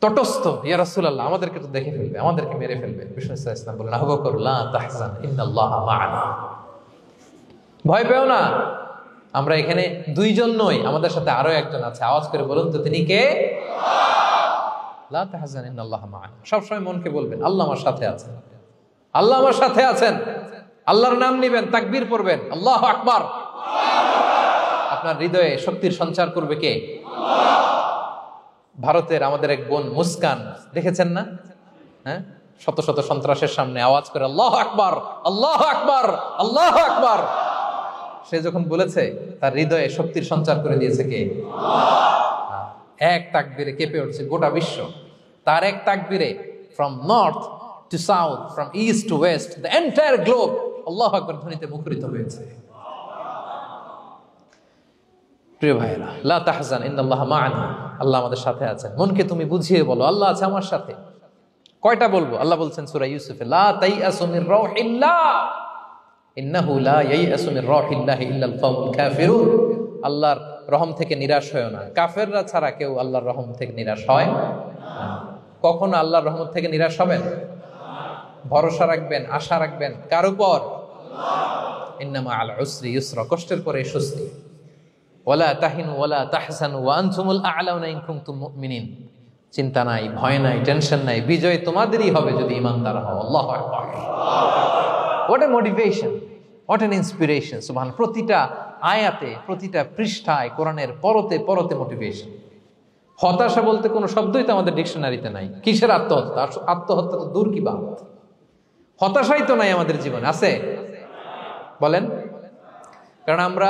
তটস্থ, ইয়া রাসূলুল্লাহ, আমাদেরকে তো দেখে ফেলবে, আমাদেরকে মেরে ফেলবে। বিষ্ণু ইসলাম বলেন, আবু বকর লা তাহজান ইন্নাল্লাহা মা'ানা, ভয় পেও না, আমরা এখানে দুইজন নই, আমাদের সাথে আরো একজন আছে। আওয়াজ করে বলুন তো, তিনি কে? লা তাহজান ইন্নাল্লাহা মা'ানা। সবসময় মনকে বলবেন আল্লাহ আমার সাথে আছেন, আল্লাহ আমার সাথে আছেন। আল্লাহর নাম নিবেন, তাকবীর পড়বেন, আল্লাহু আকবার। আপনার হৃদয়ে শক্তির সঞ্চার করবে কে? ভারতের আমাদের এক বোন মুস্কান, দেখেছেন না? হ্যাঁ, শত শত সন্ত্রাসের সামনে আওয়াজ করে আল্লাহু আকবার, আল্লাহু আকবার, আল্লাহু আকবার। সে যখন বলেছে, তার হৃদয়ে শক্তির সঞ্চার করে দিয়েছে কে? এক তাকবীরে কেঁপে উঠছে গোটা বিশ্ব। তার এক তাকবীরে from north to south, from east to west, the entire globe আল্লাহু আকবার ধ্বনিতে মুখরিত হয়েছে। প্রিয় ভাইরা, লা তাহজান ইন্নাল্লাহা মা'ানা, আল্লাহ আমাদের সাথে আছেন। মনকে তুমি বুঝিয়ে বলো আল্লাহ আছে আমার সাথে। কয়টা বলবো? আল্লাহ বলছেন সূরা ইউসুফে, লা তাইয়াসু মির রাউহিল্লাহ ইন্নাহু লা ইয়াইয়াসু মির রাহিল্লাহি ইল্লাল কওমুল কাফিরুন। আল্লাহর রহম থেকে নিরাশ হয় না, কাফেররা ছাড়া কেউ আল্লাহর রহম থেকে নিরাশ হয় না। কখনো আল্লাহর রহমত থেকে নিরাশ হবেন? ভরসা রাখবেন, আশা রাখবেন কার উপর? ইন্নামা আল উসরি ইউসরা, কষ্টের পরে স্বস্তি। ওয়ালা তাহিনু ওয়ালা তাহজানু ওয়া আনতুমুল আ'লাউনা ইন কুনতুম মুমিনিন। চিন্তা নাই, ভয় নাই, টেনশন নাই, বিজয় তোমাদেরই হবে যদি ঈমানদার হও। আল্লাহু আকবার। What a motivation, what an inspiration. সুবহানাল্লাহ। প্রতিটা আয়াতে, প্রতিটা পৃষ্ঠায় কোরআনের পরতে পরতে মোটিভেশন। হতাশা বলতে কোনো শব্দই তো আমাদের ডিকশনারিতে নাই। কিসের আত্মহত্যা? আত্মহত্যা তো দূর কি বাত, হতাশাই তো নাই আমাদের জীবনে। আছে? বলেন। কারণ আমরা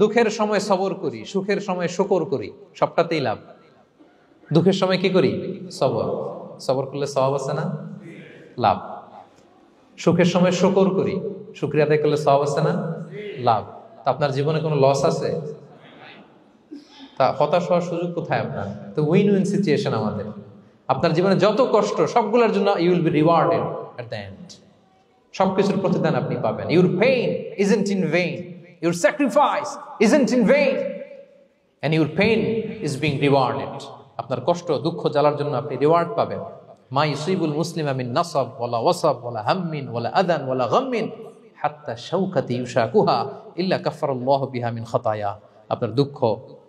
দুঃখের সময় সবর করি, সুখের সময় শুকর করি, সবটাতেই লাভ। দুঃখের সময় কি করি? সবর করলে সওয়াব আছে না? লাভ। সুখের সময় শুকর করি, শুকরিয়া আদায় করলে সওয়াব আছে না? লাভ। তা আপনার জীবনে কোনো লস আছে? তা হতাশ হওয়ার সুযোগ কোথায় আপনার? তো উইন উইন সিচুয়েশন আমাদের। আপনার জীবনে যত কষ্ট, সবগুলোর জন্য you will be rewarded at the end. সবকিছুর প্রতিদান আপনি পাবেন। Your pain isn't in vain, your sacrifice isn't in vain, and your pain is being rewarded. আপনার কষ্ট, দুঃখ জ্বালার জন্য আপনি রিওয়ার্ড পাবেন। মা ইউসিবুল মুসলিমা মিন নাসাব ওয়ালা ওয়াসাব ওয়ালা হাম্মিন ওয়ালা আদান ওয়ালা গাম্মিন হাত্তা শাওকাতি ইউশাকুহা ইল্লা কাফারাল্লাহু বিহা মিন খাতায়া। আপনার দুঃখ,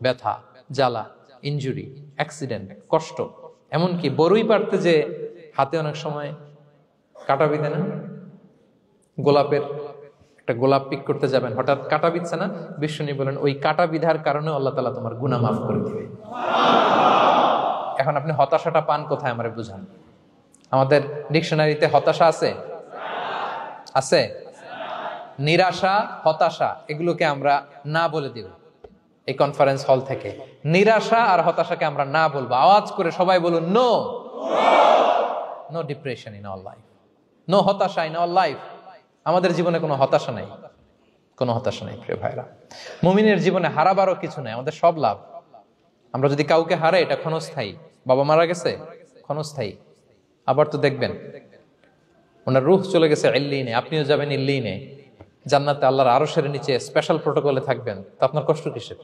ব্যথা, জ্বালা, ইনজুরি, অ্যাক্সিডেন্ট, কষ্ট, এমনকি বড়ই পারতে যে হাতে অনেক সময় কাটা বিঁধে না, গোলাপের একটা গোলাপ পিক করতে যাবেন, হঠাৎ কাটা বিধছে না, বিশ্বনবী বলেন ওই কাটা বিধার কারণে আল্লাহ তাআলা তোমার গুনাহ মাফ করে দিবে। এখন আপনি হতাশাটা পান কোথায় আমারে বুঝান। আমাদের ডিকশনারিতে হতাশা আছে? আছে? নিরাশা, হতাশা এগুলোকে আমরা না বলে দিব এই কনফারেন্স হল থেকে। নিরাশা আর হতাশাকে আমরা না বলবো। আওয়াজ করে সবাই বলুন, no. No depression in our life, no হতাশা ইন আওয়ার লাইফ। আমাদের জীবনে কোনো হতাশা নাই, কোনো হতাশা নাই প্রিয় ভাইরা। মুমিনের জীবনে হারাবারও কিছু নাই, আমাদের সব লাভ। আমরা যদি কাউকে হারাই এটা ক্ষণস্থায়ী। বাবা মারা গেছে, ক্ষণস্থায়ী। আবার তো দেখবেন ওনার রূহ চলে গেছে ইল্লিনে, আপনিও যাবেন ইল্লিনে, জান্নাতে আল্লাহর আরশের নিচে স্পেশাল প্রোটোকলে থাকবেন। তো আপনার কষ্ট কিসের?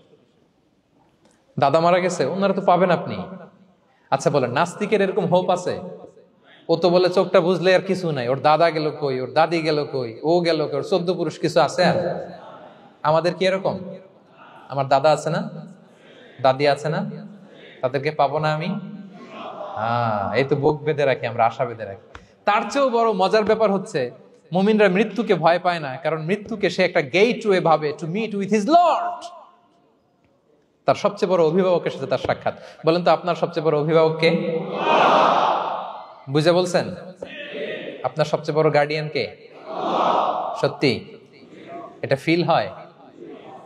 দাদা মারা গেছে, ওনারা তো পাবেন আপনি। আচ্ছা বলেন, নাস্তিকের এরকম হোপ আছে? ও তো বলে চোখটা বুঝলে আর কিছু নাই, ওর দাদা গেল কই, ওর দাদি গেল কই, ও গেল কই, ওর 14 পুরুষ কিছু আছে আর? আমাদের কি এরকম? আমার দাদা আছে না, দাদি আছে না, তাদেরকে পাবো না আমি? এই তো বুক বেঁধে রাখি আমরা, আশা বেঁধে রাখি। তার চেয়েও বড় মজার ব্যাপার হচ্ছে মুমিনরা মৃত্যুকে ভয় পায় না, কারণ মৃত্যুকে সে একটা গেটওয়ে ভাবে to meet with his lord. তার সবচেয়ে বড় অভিভাবকের সাথে তার সাক্ষাৎ। বলেন তো আপনার সবচেয়ে বড় অভিভাবক কে? বুঝে বলছেন? আপনার সবচেয়ে বড় গার্ডিয়ান কে? সত্যি এটা ফিল হয়?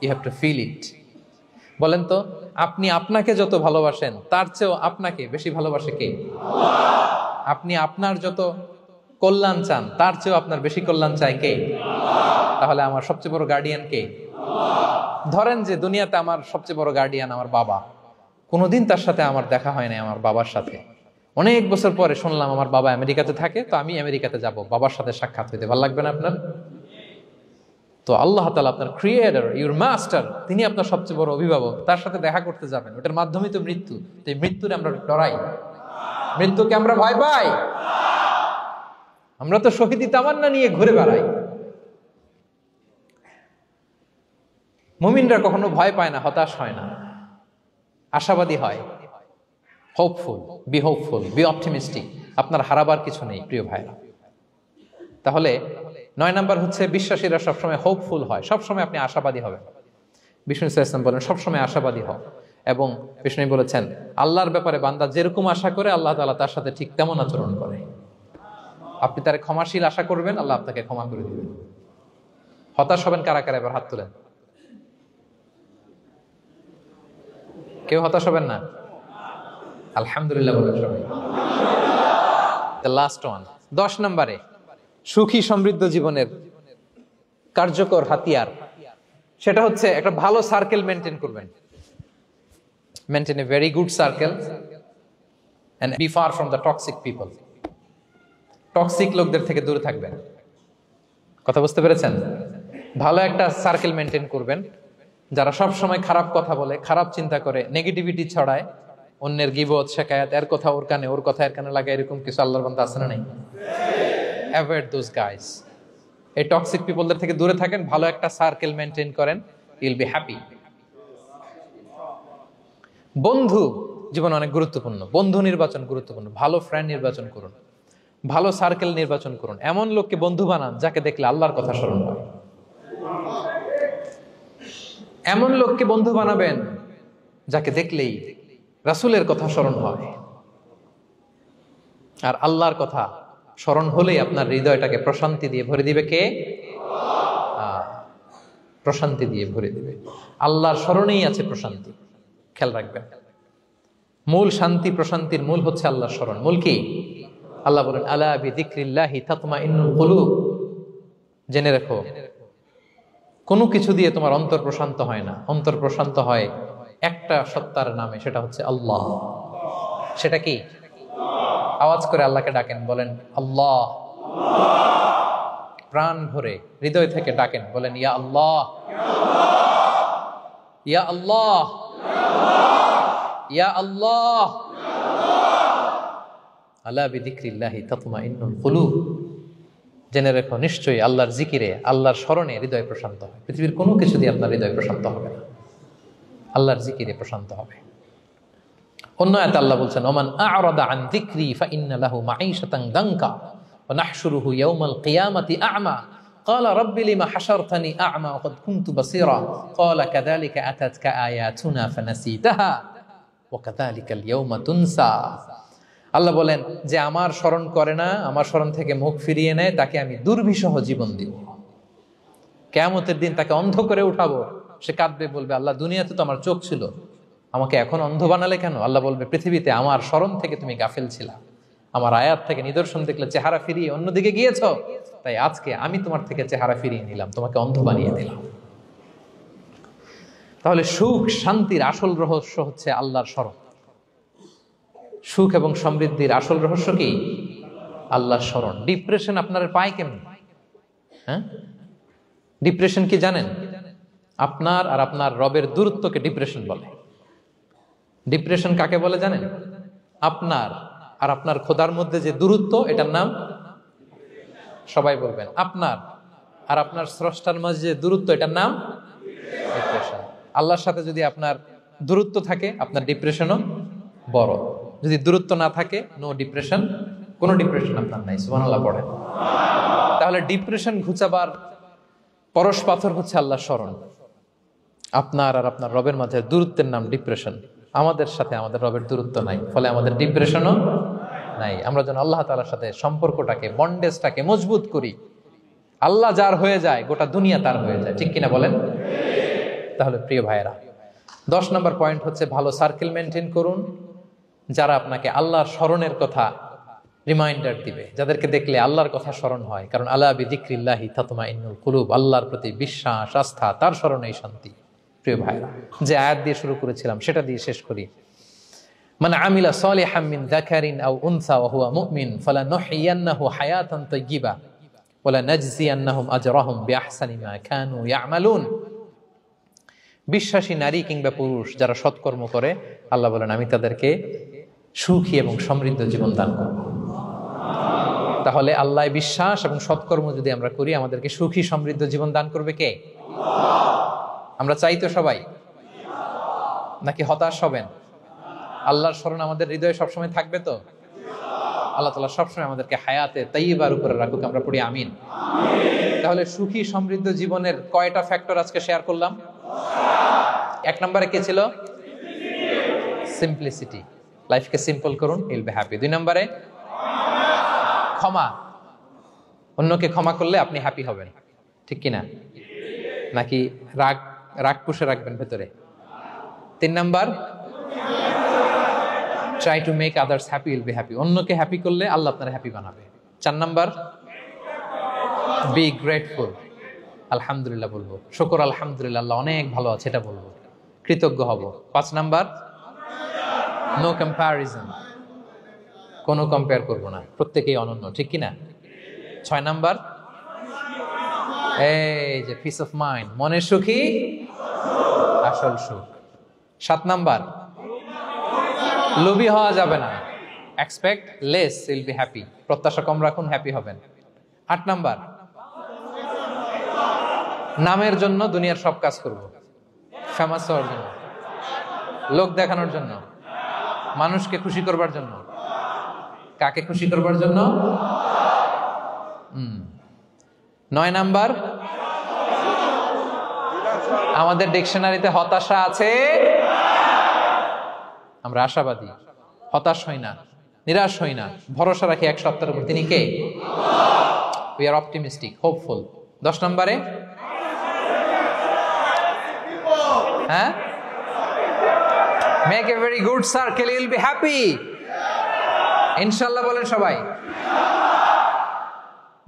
You have to feel it. বলেন তো, আপনি আপনাকে যত ভালোবাসেন তার চেয়েও আপনাকে বেশি ভালোবাসে কে? আপনি আপনার যত কল্যাণ চান তার চেয়েও আপনার বেশি কল্যাণ চায় কে? তাহলে আমার সবচেয়ে বড় গার্ডিয়ান কে? ধরেন যে দুনিয়াতে আমার সবচেয়ে বড় গার্ডিয়ান আমার বাবা, কোনোদিন তার সাথে আমার দেখা হয় না। আমার বাবার সাথে অনেক বছর পরে শুনলাম আমার বাবা আমেরিকাতে থাকে, তো আমি আমেরিকাতে যাব বাবার সাথে সাক্ষাৎ হইতে। ভালো লাগবে না আপনার? তো আল্লাহ তাআলা আপনার ক্রিয়েটর, ইউর মাস্টার, তিনি আপনার সবচেয়ে বড় অভিভাবক, তার সাথে দেখা করতে যাবেন। ওটার মাধ্যমেই তো মৃত্যু। তো এই মৃত্যুরে আমরা ডরাই, মৃত্যুকে আমরা ভয় পাই। আমরা তো শহীদি তামান্না নিয়ে ঘুরে বেড়াই। মুমিনরা কখনো ভয় পায় না, হতাশ হয় না, আশাবাদী হয়। Hopeful, B hopeful, B optimistic. আপনার হারাবার কিছু নেই প্রিয় ভাইরা। তাহলে 9 নাম্বার হচ্ছে বিশ্বাসীরা সবসময় হোপফুল হয়, সবসময় আপনি আশাবাদী হবেন। বিষ্ণু ইসলাম বলেন সবসময় আশাবাদী হও। এবং বিষ্ণু বলেছেন আল্লাহর ব্যাপারে বান্দা যেরকম আশা করে আল্লাহ তাআলা তার সাথে ঠিক তেমন আচরণ করে। আপনি তার ক্ষমাশীল আশা করবেন, আল্লাহ আপনাকে ক্ষমা করে দিবেন। হতাশ হবেন কারা কারা? এবার হাত তুলেন। কেউ হতাশ হবেন না? আলহামদুলিল্লাহ বলেন সবাই। দ্য লাস্ট ওয়ান, 10 নম্বরে সুখী সমৃদ্ধ জীবনের কার্যকর হাতিয়ার, সেটা হচ্ছে একটা ভালো সার্কেল মেনটেন করবেন। Maintain a very good circle and be far from the toxic people. Toxic লোকদের থেকে দূরে থাকবেন। কথা বুঝতে পেরেছেন? ভালো একটা সার্কেল মেনটেন করবেন, যারা সব সময় খারাপ কথা বলে, খারাপ চিন্তা করে, নেগেটিভিটি ছড়ায়, অন্যের গীবত শেখায়াত, এর কথা ওর কানে, ওর কথা এর কানে লাগে, এরকম কিছু আল্লাহর বান্দা আছে না নাই? Avoid those guys. এই টক্সিক পিপলদের থেকে দূরে থাকেন, ভালো একটা সার্কেল মেনটেন করেন, ইউল বি হ্যাপি। বন্ধু জীবন অনেক গুরুত্বপূর্ণ, বন্ধু নির্বাচন গুরুত্বপূর্ণ। ভালো ফ্রেন্ড নির্বাচন করুন, ভালো সার্কেল নির্বাচন করুন, এমন লোককে বন্ধু বানান যাকে দেখলে আল্লাহর কথা স্মরণ হয়। এমন লোককে বন্ধু বানাবেন যাকে দেখলেই রাসূলের কথা স্মরণ হয়। আর আল্লাহর কথা স্মরণ হলেই আপনার হৃদয়টাকে প্রশান্তি দিয়ে ভরে দিবে কে? প্রশান্তি দিয়ে ভরে দিবে। আল্লাহর স্মরণেই আছে প্রশান্তি, খেয়াল রাখবেন। মূল শান্তি প্রশান্তির মূল হচ্ছে আল্লাহর স্মরণ। মূল কি? আল্লাহ বলেন আলা বিযিকরিল্লাহি তাতমাইন্নুল কুলুব। জেনে রাখো, কোনো কিছু দিয়ে তোমার অন্তর প্রশান্ত হয় না, অন্তর প্রশান্ত হয় একটা সত্তার নামে, সেটা হচ্ছে আল্লাহ। সেটা কি? আওয়াজ করে আল্লাহকে ডাকেন, বলেন আল্লাহ। প্রাণ ভরে হৃদয় থেকে ডাকেন, বলেন ইয়া আল্লাহ, ইয়া আল্লাহ, ইয়া আল্লাহ। আলা বিযিকরিল্লাহি তাতমাইন্নুল কুলুব। জেনে রেখো, নিশ্চয়ই আল্লাহর জিকিরে, আল্লাহর স্মরণে হৃদয় প্রশান্ত হয়। পৃথিবীর কোনো কিছু দিয়ে আপনার হৃদয় প্রশান্ত হবে না, আল্লাহর জিকিরে প্রশান্ত হবে। অন্য আয়াতে আল্লাহ বলছেন ওমান আ'রাদা আন যিকরি ফাইন্না লাহু মাঈশাতান দানকা ওয়া নাহশুরুহু ইয়াওমাল কিয়ামাতি আ'মা ক্বালা রাব্বি লিমা হাশারতানি আ'মা ওয়া ক্বাদ কুনতু বাসীরা ক্বালা কাযালিকা আতাতকা আয়াতুনা ফানাসীতাহা ওয়া কাযালিকাল ইয়াওমা তুনসা। আল্লাহ বলেন, যে আমার স্মরণ করে না, আমার স্মরণ থেকে মুখ ফিরিয়ে নেয়, তাকে আমি দুর্বিষহ জীবন দিব। কিয়ামতের দিন তাকে অন্ধ করে উঠাবো। সে কাঁদবে, বলবে আল্লাহ দুনিয়াতে তো আমার চোখ ছিল, আমাকে এখন অন্ধ বানালে কেন? আল্লাহ বলবে পৃথিবীতে আমার স্মরণ থেকে তুমি গাফেল ছিলা, আমার আয়াত থেকে নিদর্শন দেখলে চেহারা ফিরিয়ে অন্যদিকে গিয়েছ, তাই আজকে আমি তোমার থেকে চেহারা ফিরিয়ে নিলাম, তোমাকে অন্ধ বানিয়ে দিলাম। তাহলে সুখ শান্তির আসল রহস্য হচ্ছে আল্লাহর স্মরণ। সুখ এবং সমৃদ্ধির আসল রহস্য কি? আল্লাহর স্মরণ। ডিপ্রেশন আপনার পায় কেমন? হ্যাঁ, ডিপ্রেশন কি জানেন? আপনার আর আপনার রবের দূরত্বকে ডিপ্রেশন বলে। ডিপ্রেশন কাকে বলে জানেন? আপনার আর আপনার খোদার মধ্যে যে দূরত্ব, এটার নাম, সবাই বলবেন, আপনার আর আপনার স্রষ্টার মাঝে যে দূরত্ব, এটার নাম ডিপ্রেশন। আল্লাহর সাথে যদি আপনার দূরত্ব থাকে, আপনার ডিপ্রেশনও বড়। যদি দূরত্ব না থাকে, নো ডিপ্রেশন, কোনো ডিপ্রেশন আপনার নাই। সুবহানাল্লাহ পড়েন। তাহলে ডিপ্রেশন ঘুচাবার পরশ পাথর হচ্ছে আল্লাহর স্মরণ। আপনার আর আপনার রবের মাঝে দূরত্বের নাম ডিপ্রেশন। আমাদের সাথে আমাদের রবের দূরত্ব নাই, ফলে আমাদের ডিপ্রেশনও নাই। আমরা যেন আল্লাহ তাআলার সাথে সম্পর্কটাকে, বন্ডেজটাকে মজবুত করি। আল্লাহ যার হয়ে যায়, গোটা দুনিয়া তার হয়ে যায়। ঠিক কিনা বলেন? তাহলে প্রিয় ভাইয়েরা, 10 নম্বর পয়েন্ট হচ্ছে ভালো সার্কেল মেনটেন করুন, যারা আপনাকে আল্লাহর স্মরণের কথা রিমাইন্ডার দিবে, যাদেরকে দেখলে আল্লাহর কথা স্মরণ হয়। কারণ আলা বিযিকরিল্লাহি তাতমাইন্নুল কুলুব, আল্লাহর প্রতি বিশ্বাস, আস্থা, তার স্মরণেই শান্তি। প্রিয় ভাইরা, যে আয়াত দিয়ে শুরু করেছিলাম সেটা দিয়ে শেষ করি। মান আমিলা সালিহাম মিন যাকারিন আও উনসা ওয়া হুয়া মুমিন ফালানুহইয়ান্নাহু হায়াতান তাইয়্যিবা ওয়া লানাজজিয়ান্নাহুম আজরাহুম বিআহসানি মা কানু ইয়ামালুন। বিশ্বাসী নারী কিংবা পুরুষ যারা সৎকর্ম করে, আল্লাহ বলেন আমি তাদেরকে সুখী এবং সমৃদ্ধ জীবন দান করব। তাহলে আল্লাহ বিশ্বাস এবং সৎকর্ম যদি আমরা করি, আমাদেরকে সুখী সমৃদ্ধ জীবন দান করবে কে? আমরা চাই তো সবাই, নাকি হতাশ হবেন? আল্লাহর স্মরণ আমাদের হৃদয়ে সবসময় থাকবে তো? আল্লাহ তাআলা সবসময় আমাদেরকে হায়াতে তাইয়্যিবার উপরে রাখুক, আমরা পড়ি আমিন। তাহলে সুখী সমৃদ্ধ জীবনের কয়টা ফ্যাক্টর আজকে শেয়ার করলাম? 1 নম্বরে কি ছিল? সিম্পলিসিটি। লাইফকে সিম্পল করুন, ইউল বি হ্যাপি। 2 নম্বরে ক্ষমা। অন্যকে ক্ষমা করলে আপনি হ্যাপি হবেন, ঠিক কিনা? নাকি রাগ রাগ পুষে রাখবেন ভেতরে? 3 number, try to make others happy, will be happy. অন্যকে হ্যাপি করলে আল্লাহ আপনার হ্যাপি বানাবে। 4 নাম্বার, বি গ্রেটফুল। আলহামদুলিল্লাহ বলবো, শুকর আলহামদুলিল্লাহ, আল্লাহ অনেক ভালো আছে এটা বলবো, কৃতজ্ঞ হব। 5 নাম্বার, নো কম্প্যারিজন, কোনো কম্পেয়ার করবো না, প্রত্যেকেই অনন্য, ঠিক কিনা? 6 নাম্বার, এই যে পিস অফ মাইন্ড, মনের সুখী আসল সুখ। 7 নাম্বার, লোভী হওয়া যাবে না। Expect less, will be happy. প্রত্যাশা কম রাখুন, হ্যাপি হবেন। 8 নাম্বার, নামের জন্য দুনিয়ার সব কাজ করব, ফেমাস হওয়ার জন্য, লোক দেখানোর জন্য, মানুষকে খুশি করবার জন্য। কাকে খুশি করবার জন্য? 9 নাম্বার, আমাদের ডিকশনারিতে হতাশা আছে, আমরা আশাবাদী, হতাশ হই না, নিরাশ হই না, ভরসা রাখি এক সত্তার উপর, তিনি কে? We are optimistic, hopeful. 10 নম্বরে, হ্যাঁ, make a very good circle, you will be happy. ইনশাআল্লাহ বলেন সবাই।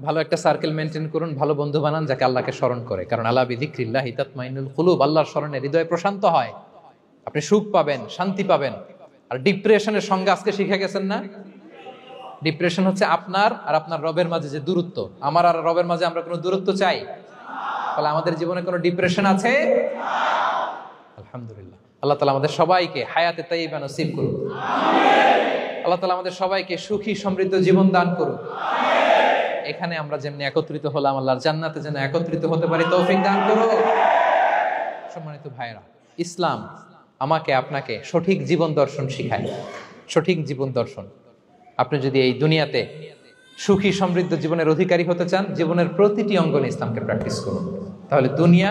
ভালো একটা সার্কেল মেনটেন করুন, ভালো বন্ধু বানান যাকে আল্লাহকে স্মরণ করে, কারণ আলা বিযিকরিল্লাহি তাতমাইন্নুল কুলুব, আল্লাহর স্মরণে হৃদয় প্রশান্ত হয়, আপনি সুখ পাবেন, শান্তি পাবেন। আর ডিপ্রেশনের সঙ্গে আজকে শিখে গেছেন না, ডিপ্রেশন হচ্ছে আপনার আর আপনার রবের মাঝে যে দূরত্ব। আমার আর রবের মাঝে আমরা কোনো দূরত্ব চাই? তাহলে আমাদের জীবনে কোনো ডিপ্রেশন আছে? আলহামদুলিল্লাহ। আল্লাহ তাআলা আমাদের সবাইকে হায়াতে তাইয়্যিবা নসিব করুন। আল্লাহ তাআলা আমাদের সবাইকে সুখী সমৃদ্ধ জীবন দান করুন। এখানে আমরা যেমনি একত্রিত হলাম, আল্লাহর জান্নাতে যেন একত্রিত হতে পারি তৌফিক দান করুন। সম্মানিত ভাইরা, ইসলাম আমাকে আপনাকে সঠিক জীবন দর্শন শিখায়, সঠিক জীবন দর্শন। আপনি যদি এই দুনিয়াতে সুখী সমৃদ্ধ জীবনের অধিকারী হতে চান, জীবনের প্রতিটি অঙ্গনে ইসলামকে প্র্যাকটিস করুন, তাহলে দুনিয়া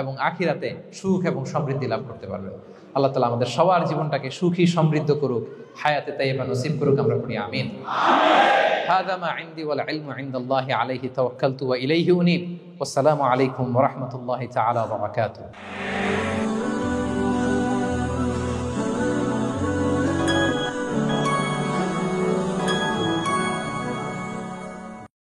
এবং আখিরাতে সুখ এবং সমৃদ্ধি লাভ করতে পারবেন। আল্লাহ তাআলা আমাদের সবার জীবনটাকে সুখী সমৃদ্ধ করুক, হায়াতে তাইয়্যিবা নসিব করুক, আমরা পড়ি আমিন। হাযা মা ইনদি ওয়াল ইলমু ইনদাল্লাহি আলাইহি তাওয়াক্কালতু ওয়া ইলাইহি উনীব। ওয়াসসালামু আলাইকুম ওয়া রাহমাতুল্লাহি তাআলা ওয়া বারাকাতুহু।